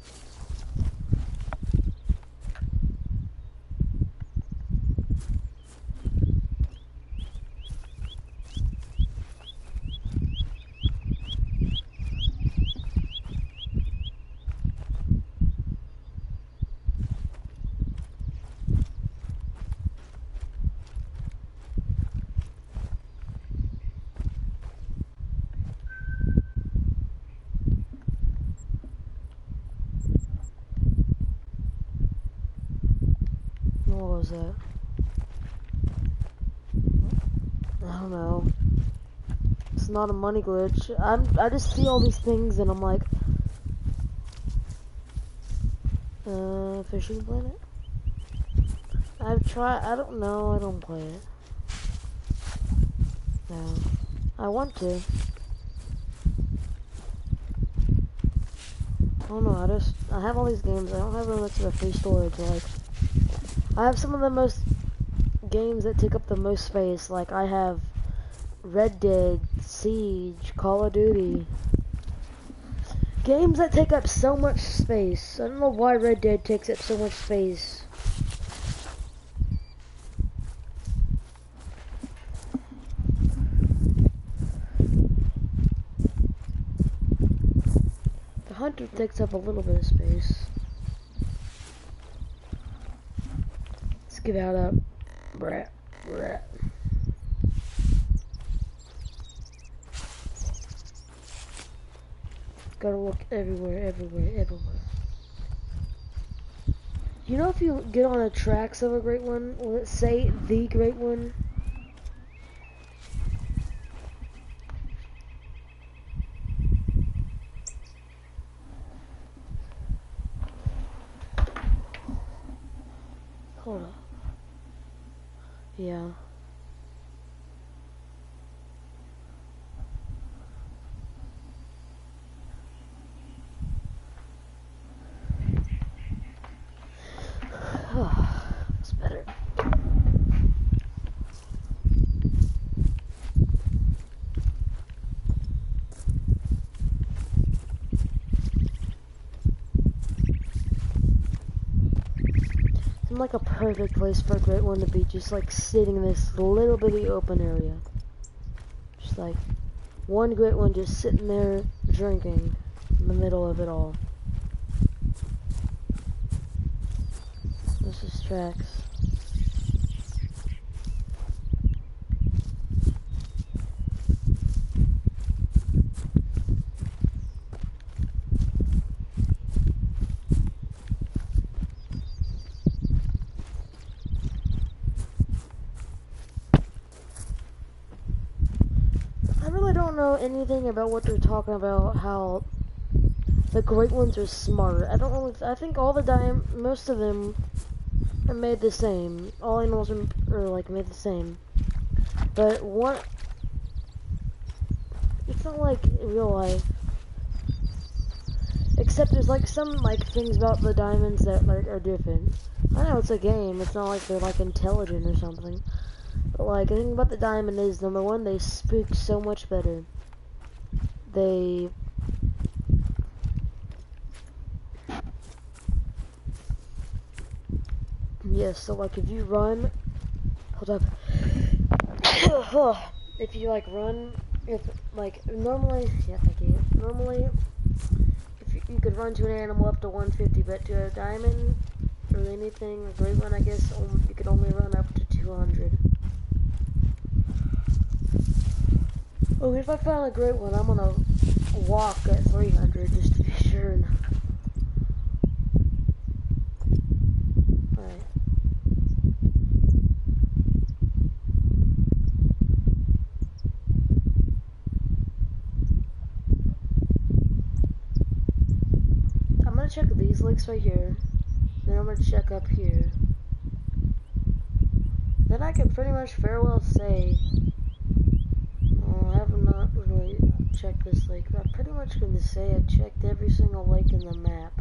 What was that? I don't know. It's not a money glitch. I just see all these things and I'm like, Fishing Planet? I've tried, I don't know, I don't play it. No. I want to. I don't know, I have all these games, I don't have really much of a free storage, like, I have some of the most games that take up the most space, like I have Red Dead, Siege, Call of Duty, Games that take up so much space. I don't know why Red Dead takes up so much space. The Hunter takes up a little bit of space. Let's give out up. Brat. Gotta look everywhere. You know, if you get on the tracks of a great one, let's say the great one. Hold up. Yeah. It's better. Seems like a perfect place for a great one to be, just like sitting in this little bitty open area. Just like one great one just sitting there drinking in the middle of it all. This is tracks. I really don't know anything about what they're talking about, how the great ones are smart. I don't really, I think all the most of them are made the same. All animals are like made the same. But one, it's not like real life. Except there's like some like things about the diamonds that like are different. I know it's a game, it's not like they're like intelligent or something. But like the thing about the diamond is, number one, they spook so much better. They yes, so like if you run, hold up. If you like run, if like normally, yeah, thank you. Normally, if you could run to an animal up to 150, but to a diamond or anything, a great one, I guess, you could only run up to 200. Oh, if I found a great one, I'm gonna walk at 300 just to be sure. Alright. I'm gonna check these lakes right here. Then I'm gonna check up here. Then I can pretty much fairly well say, I have not really checked this lake, but I'm pretty much going to say I've checked every single lake in the map.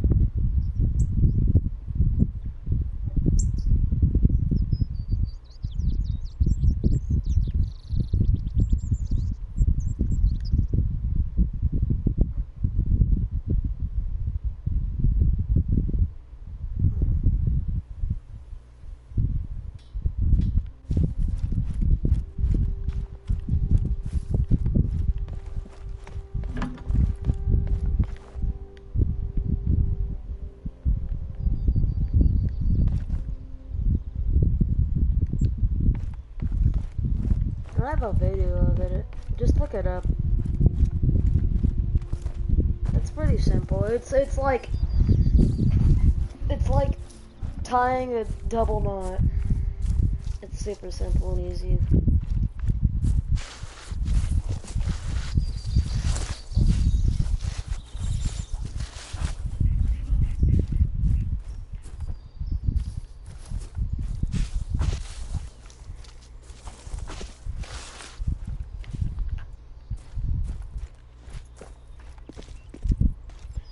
I have a video of it. Just look it up. It's pretty simple. It's like tying a double knot. It's super simple and easy.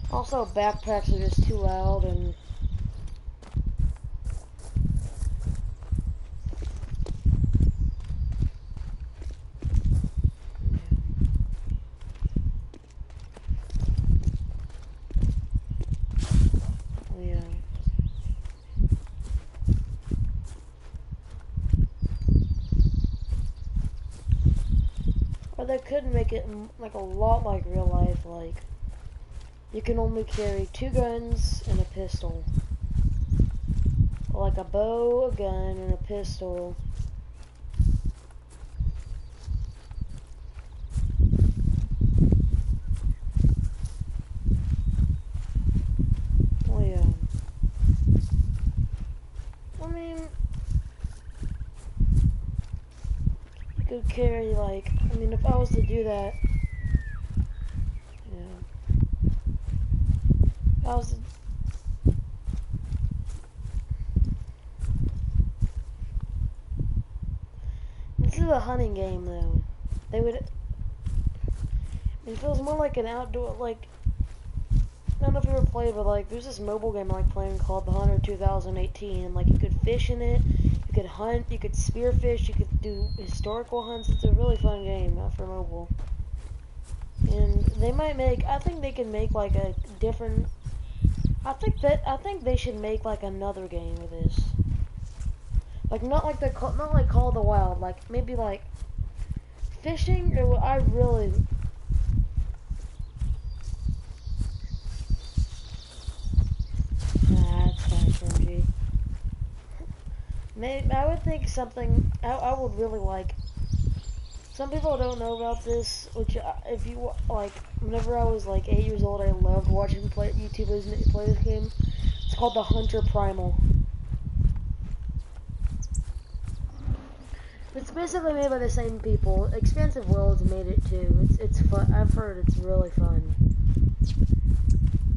Also, backpacks are just too loud and But they could make it like a lot like real life, like you can only carry 2 guns and a pistol. Like a bow, a gun, and a pistol. Oh yeah. I mean, you could carry like, I mean, if I was to do that, yeah. If I was to, this is a hunting game though. They would, it feels more like an outdoor, like, I don't know if you ever played, but like, there's this mobile game I like playing called The Hunter 2018, and like, you could fish in it, you could hunt, you could spearfish, you could do historical hunts. It's a really fun game for mobile. And they might make, I think they can make like a different, I think they should make like another game of this. Like, not like Call of the Wild, like, maybe like, fishing, I really, that's kind of cringy. Maybe, I would think something, I would really like, some people don't know about this, which, if you, like, whenever I was, like, 8 years old, I loved watching YouTubers play this game. It's called The Hunter Primal. It's basically made by the same people. Expansive Worlds made it, too. It's fun. I've heard it's really fun.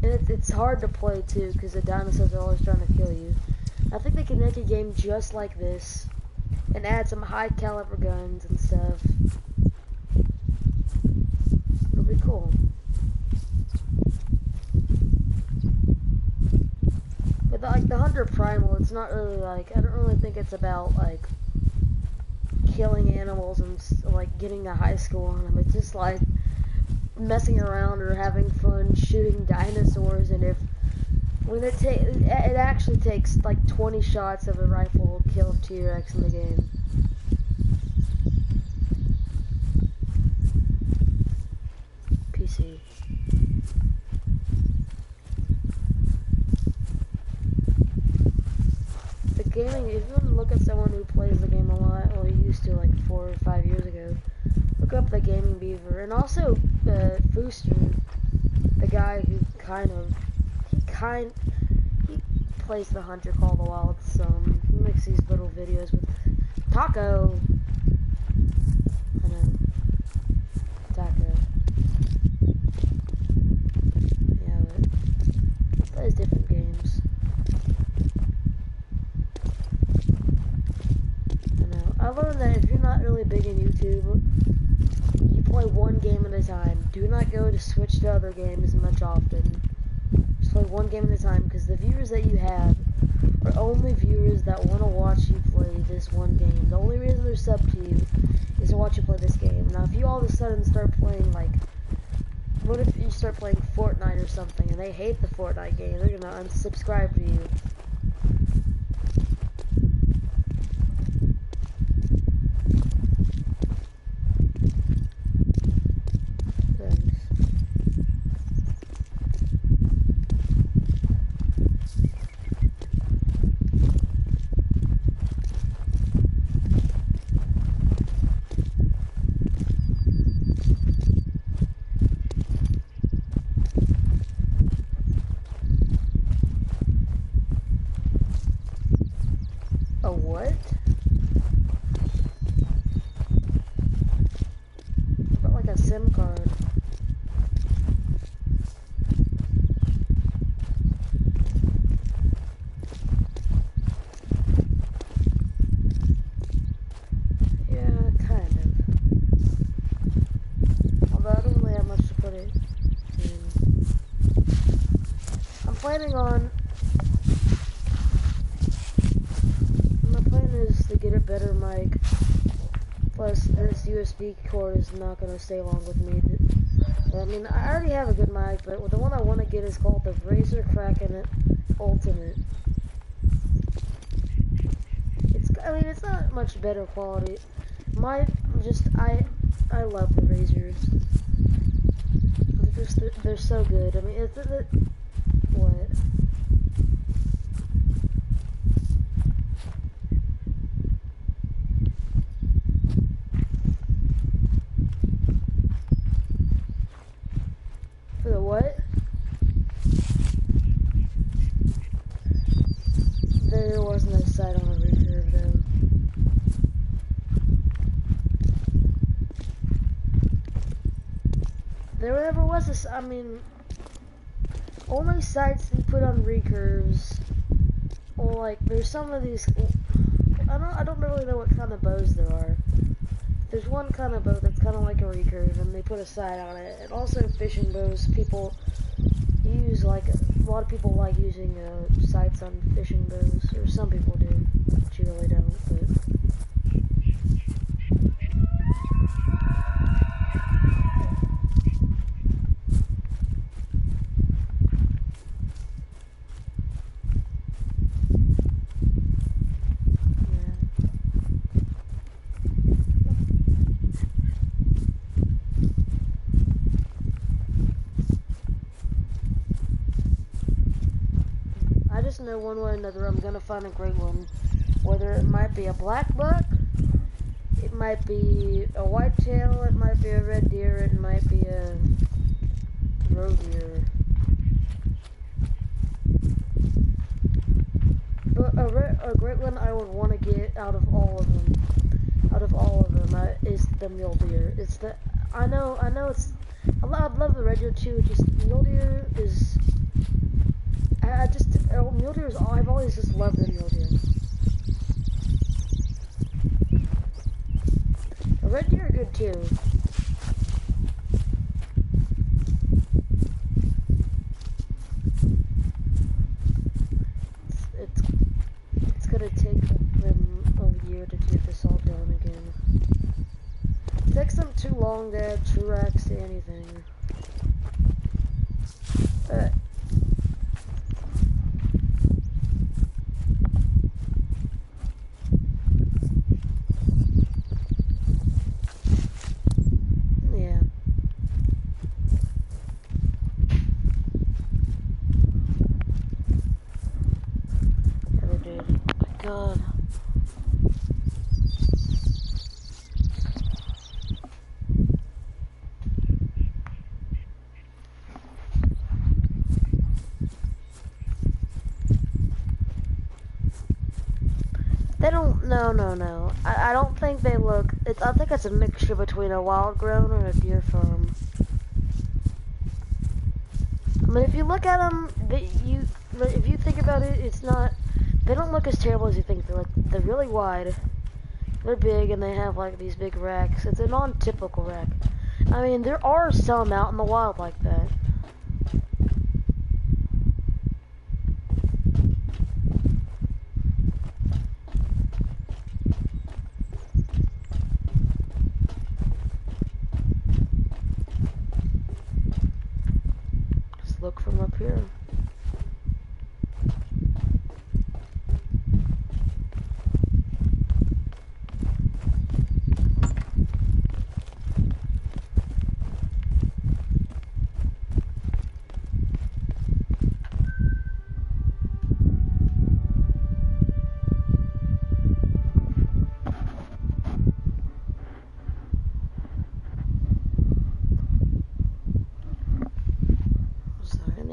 And it's hard to play, too, because the dinosaurs are always trying to kill you. I think they can make a game just like this, and add some high caliber guns and stuff. It'll be cool. But like the Hunter Primal, it's not really like, I don't really think it's about like killing animals and like getting a high score on them. It's just like messing around or having fun shooting dinosaurs, and it actually takes like 20 shots of a rifle to kill a T-Rex in the game. PC. The gaming, if you want to look at someone who plays the game a lot, well, he used to like 4 or 5 years ago, look up the Gaming Beaver, and also Fooster, the guy who he plays the Hunter Call of the Wild, so he makes these little videos with Taco. I know. Taco. Yeah, but he plays different games. I know. I learned that if you're not really big in YouTube, you play one game at a time. Do not go to switch to other games much often. Just play one game at a time, because the viewers that you have are only viewers that want to watch you play this one game. The only reason they're subbed to you is to watch you play this game. Now, if you all of a sudden start playing, like, what if you start playing Fortnite or something, and they hate the Fortnite game, they're gonna unsubscribe to you. A what? About like a SIM card. Yeah, kind of. Although I don't really have much to put it in. I'm planning on, my plan is to get a better mic. Plus, this USB cord is not going to stay long with me. I mean, I already have a good mic, but the one I want to get is called the Razer Kraken Ultimate. I mean, it's not much better quality. I love the razors. They're so good. I mean, what? For the what? There wasn't a sight on the recurve though. There never was I mean, only sights they put on recurves. Well, like, there's some of these, I don't really know what kind of bows there are. There's one kind of bow that's kind of like a recurve, and they put a sight on it. And also fishing bows, people use, like, a lot of people like using sights on fishing bows, or some people do, but you really don't, but... I just know one way or another I'm gonna find a great one. Whether it might be a black buck, it might be a whitetail, it might be a red deer, it might be a roe deer. But a great one I would want to get out of all of them, is the mule deer. It's the, I know it's, I love the red deer too, just mule deer is, mule deer is, I've always just loved the mule deer. The red deer are good too. It's gonna take them a year to get this all done again. It takes them too long to add tracks to anything. But yeah. Never did. My God. They don't, no. I don't think they look, I think it's a mixture between a wild grown and a deer farm. I mean, if you look at them, if you think about it, it's not, they don't look as terrible as you think. They're really wide, they're big, and they have like these big racks. It's a non-typical rack. I mean, there are some out in the wild like that. Look from up here.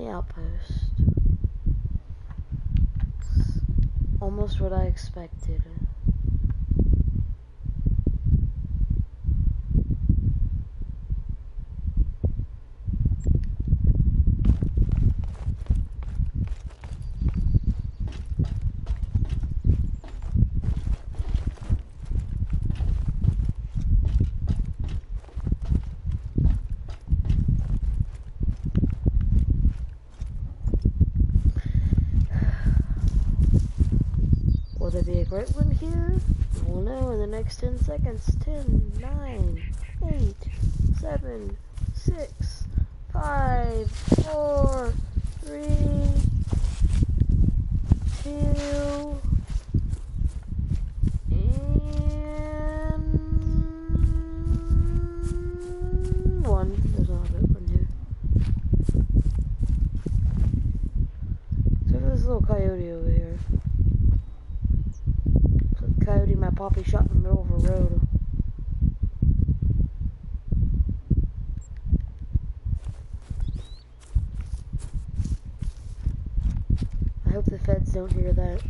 Outpost. Almost what I expected. Will there be a great one here? We'll know in the next 10 seconds. 10, 9, 8, 7, 6, 5, 4, 3, 2, and coyote over here. So the coyote my poppy shot in the middle of a road. I hope the feds don't hear that.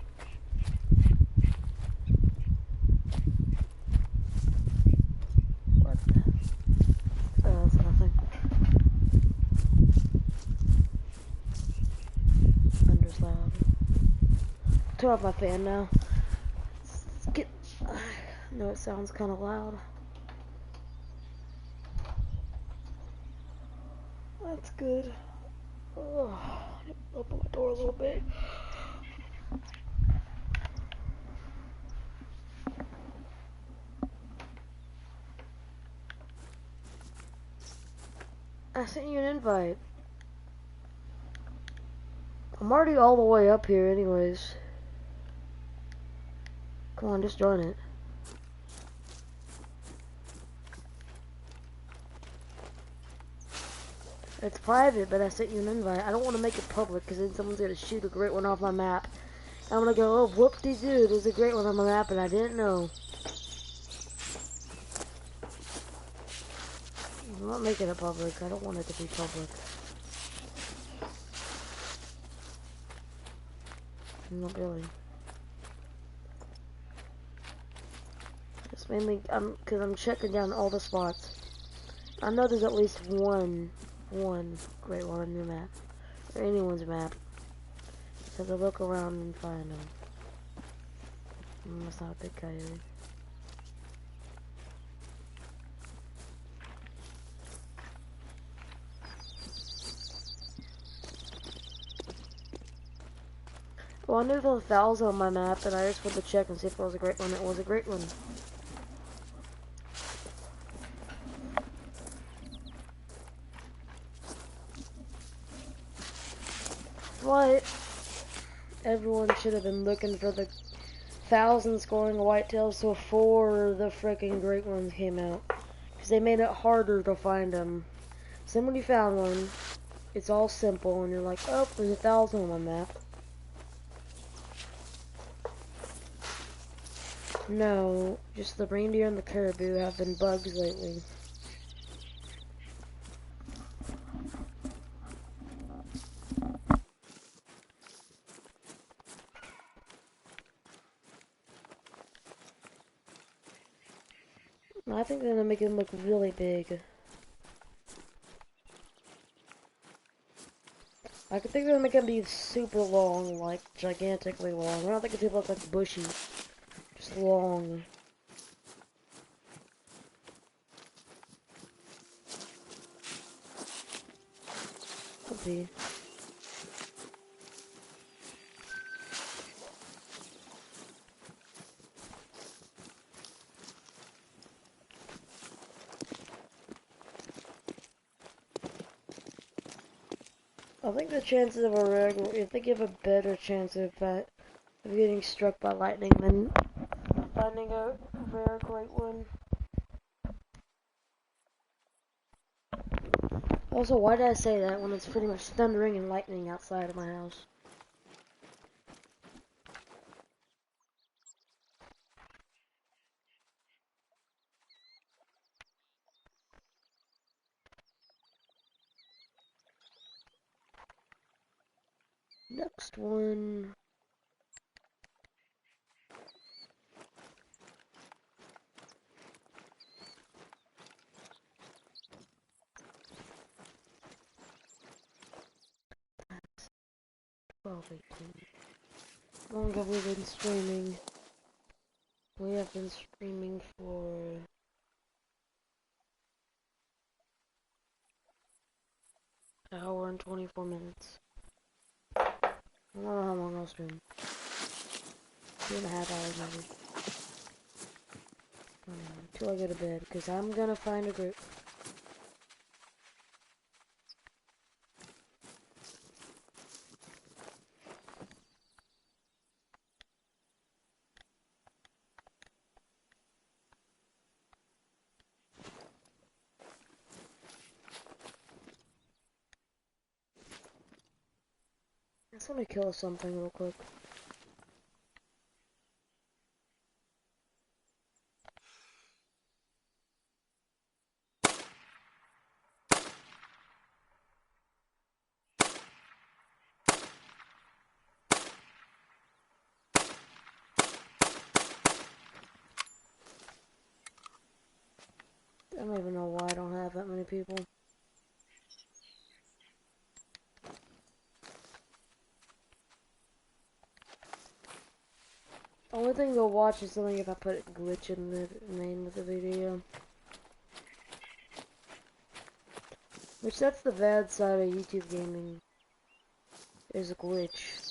What? Oh, that's nothing. Thunder's loud. Turn off my fan now. Let's get. I know it sounds kind of loud. That's good. Oh, open my door a little bit. I sent you an invite. I'm already all the way up here anyways. Come on, just join it. It's private, but I sent you an invite. I don't want to make it public because then someone's going to shoot a great one off my map. I'm going to go, oh, whoop-de-doo, there's a great one on my map and I didn't know. I'm not making it public. I don't want it to be public. Not really. It's mainly, because I'm checking down all the spots. I know there's at least one great one on your map. Or anyone's map. So to look around and find them. That's not a big coyote. Well, I knew there were fowls on my map, and I just wanted to check and see if it was a great one. It was a great one. But everyone should have been looking for the fowls and scoring whitetails before the freaking great ones came out. Because they made it harder to find them. So when you found one, it's all simple, and you're like, oh, there's 1,000 on my map. No, just the reindeer and the caribou have been bugs lately. I think they're gonna make them look really big. I could think they're gonna make them be super long, like gigantically long. I don't think they look like bushy, just long. Could be. I think the chances of a regular, I think you have a better chance of getting struck by lightning than finding a rare great one. Also, why did I say that when it's pretty much thundering and lightning outside of my house? Next one. That's 12:18. How long have we been streaming? We have been streaming for an hour and 24 minutes. I don't know how long I'll stream. 2.5 hours maybe. Until I go to bed, because I'm gonna find a group. just want to kill something real quick. I don't even know why I don't have that many people. Only thing you'll watch is something if I put a glitch in the name of the video. Which that's the bad side of YouTube gaming. Is a glitch.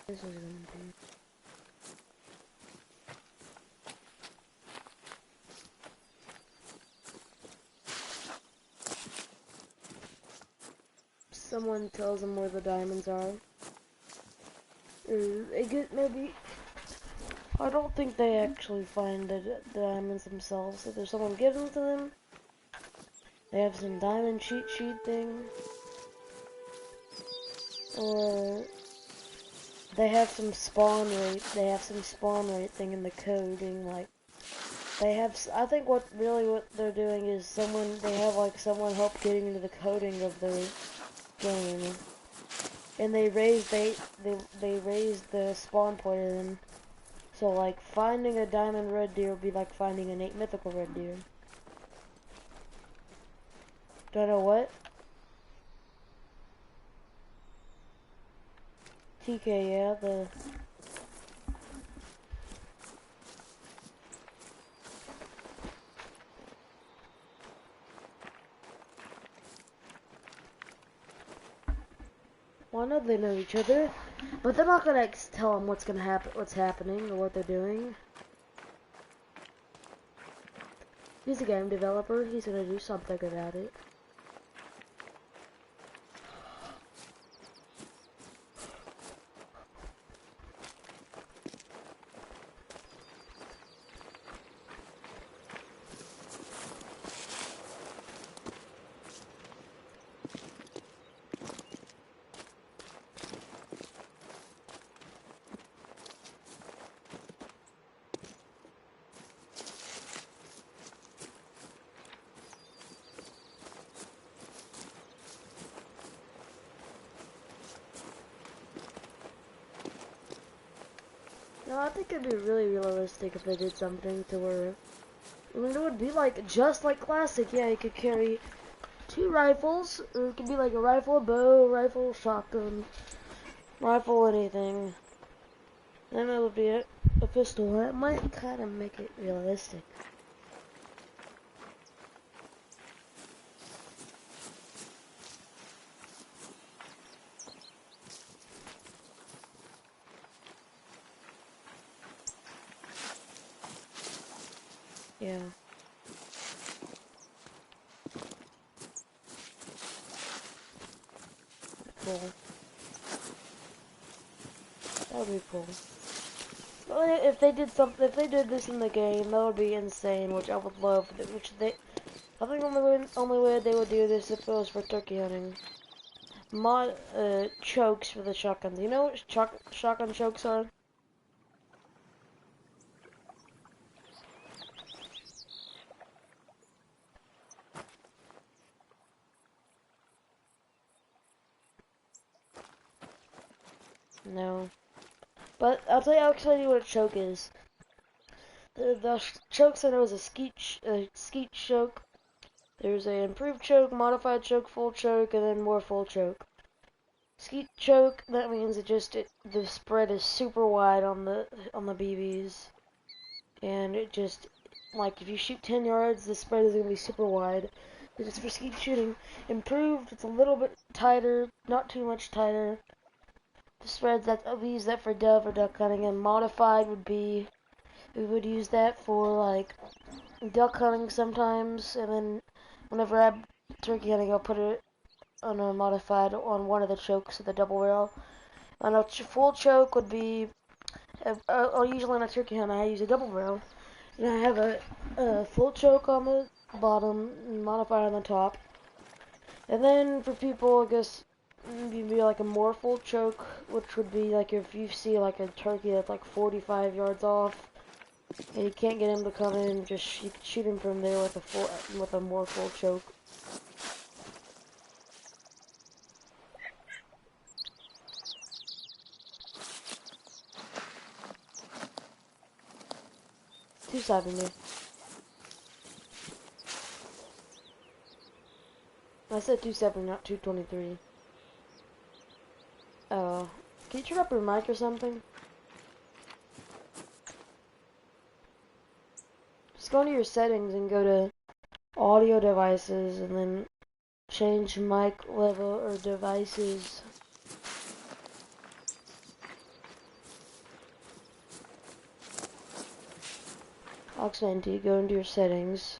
This is gonna be. Someone tells them where the diamonds are. Or they get maybe. I don't think they actually find the diamonds themselves. If there's someone gives them to them, they have some diamond cheat sheet thing. Or they have some spawn rate. They have some spawn rate thing in the coding. Like they have. I think what they're doing is they have like someone help getting into the coding of their game, and they raised the spawn point of them. So like finding a diamond red deer would be like finding an 8 mythical red deer. Don't know what? TK, yeah, the... Well, I know they know each other, but they're not gonna tell them what's happening, or what they're doing. He's a game developer, he's gonna do something about it. No, I think it'd be really realistic if they did something to where, I mean, it would be like, just like Classic, yeah, you could carry 2 rifles, or it could be like a rifle, bow, rifle, shotgun, rifle, anything. Then it would be a pistol. That might kind of make it realistic. Yeah. Cool. That would be cool. Well, if they did this in the game, that would be insane, which I would love. I think only way they would do this if it was for turkey hunting. Mod, chokes for the shotguns. You know what shotgun chokes are? No. But I'll tell you what a choke is. The choke center was a skeet choke. There's a improved choke, modified choke, full choke, and then more full choke. Skeet choke, that means the spread is super wide on the BBs, and like if you shoot 10 yards, the spread is going to be super wide. It's for skeet shooting. Improved, it's a little bit tighter, not too much tighter. The spreads, that we use that for dove or duck hunting, and modified would be, we would use that for like duck hunting sometimes, and then whenever I'm turkey hunting, I'll put it on a modified on one of the chokes of the double barrel. On a full choke would be, usually on a turkey hunt I use a double barrel, and I have a full choke on the bottom, and modified on the top. And then for people, I guess, you'd be like a more full choke, which would be like if you see like a turkey that's like 45 yards off, and you can't get him to come in, just you could shoot him from there with a more full choke. $270. I said 270, not 223. Can you turn up your mic or something? Just go into your settings and go to audio devices and then change mic level or devices. I'll explain to you. Go into your settings.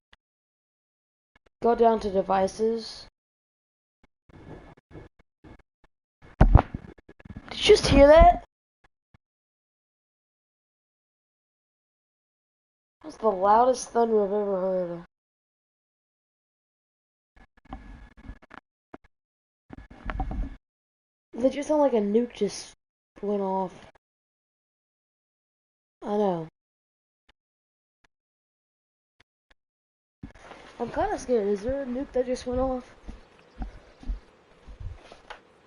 Go down to devices. Did you just hear that? That's the loudest thunder I've ever heard. It just sounded like a nuke just went off. I know. I'm kind of scared. Is there a nuke that just went off?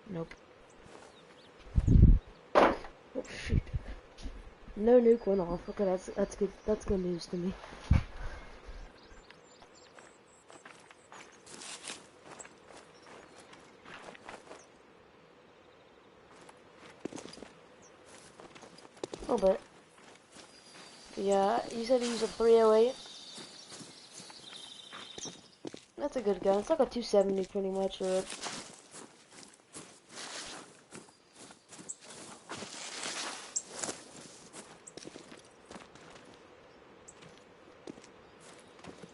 Nope. Oh shoot. No nuke went off. Okay, that's good. That's good news to me. A little bit. Yeah, you said you used a 308. That's a good gun. It's like a 270 pretty much, or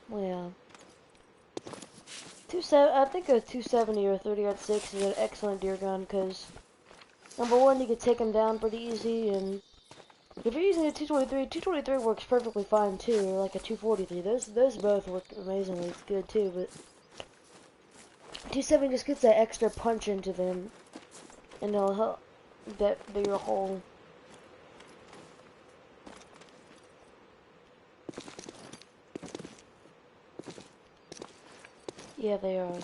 well, yeah. I think a 270 or a 30-06 is an excellent deer gun because number one, you can take them down pretty easy, and if you're using a 223 works perfectly fine too, or like a 243. Those both work amazingly good too, but 270 just gets that extra punch into them, and it'll help that bigger hole. Yeah, they are.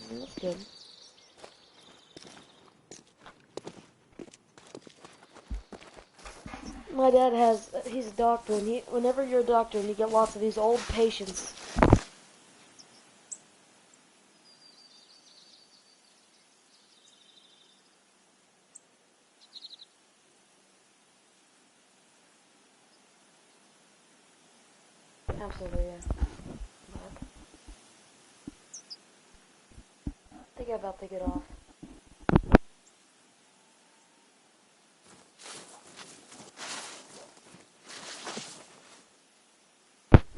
That's good. My dad he's a doctor, and whenever you're a doctor and you get lots of these old patients, absolutely, yeah. I think I'm about to get off.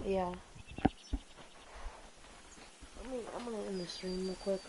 Yeah. I'm gonna end the stream real quick.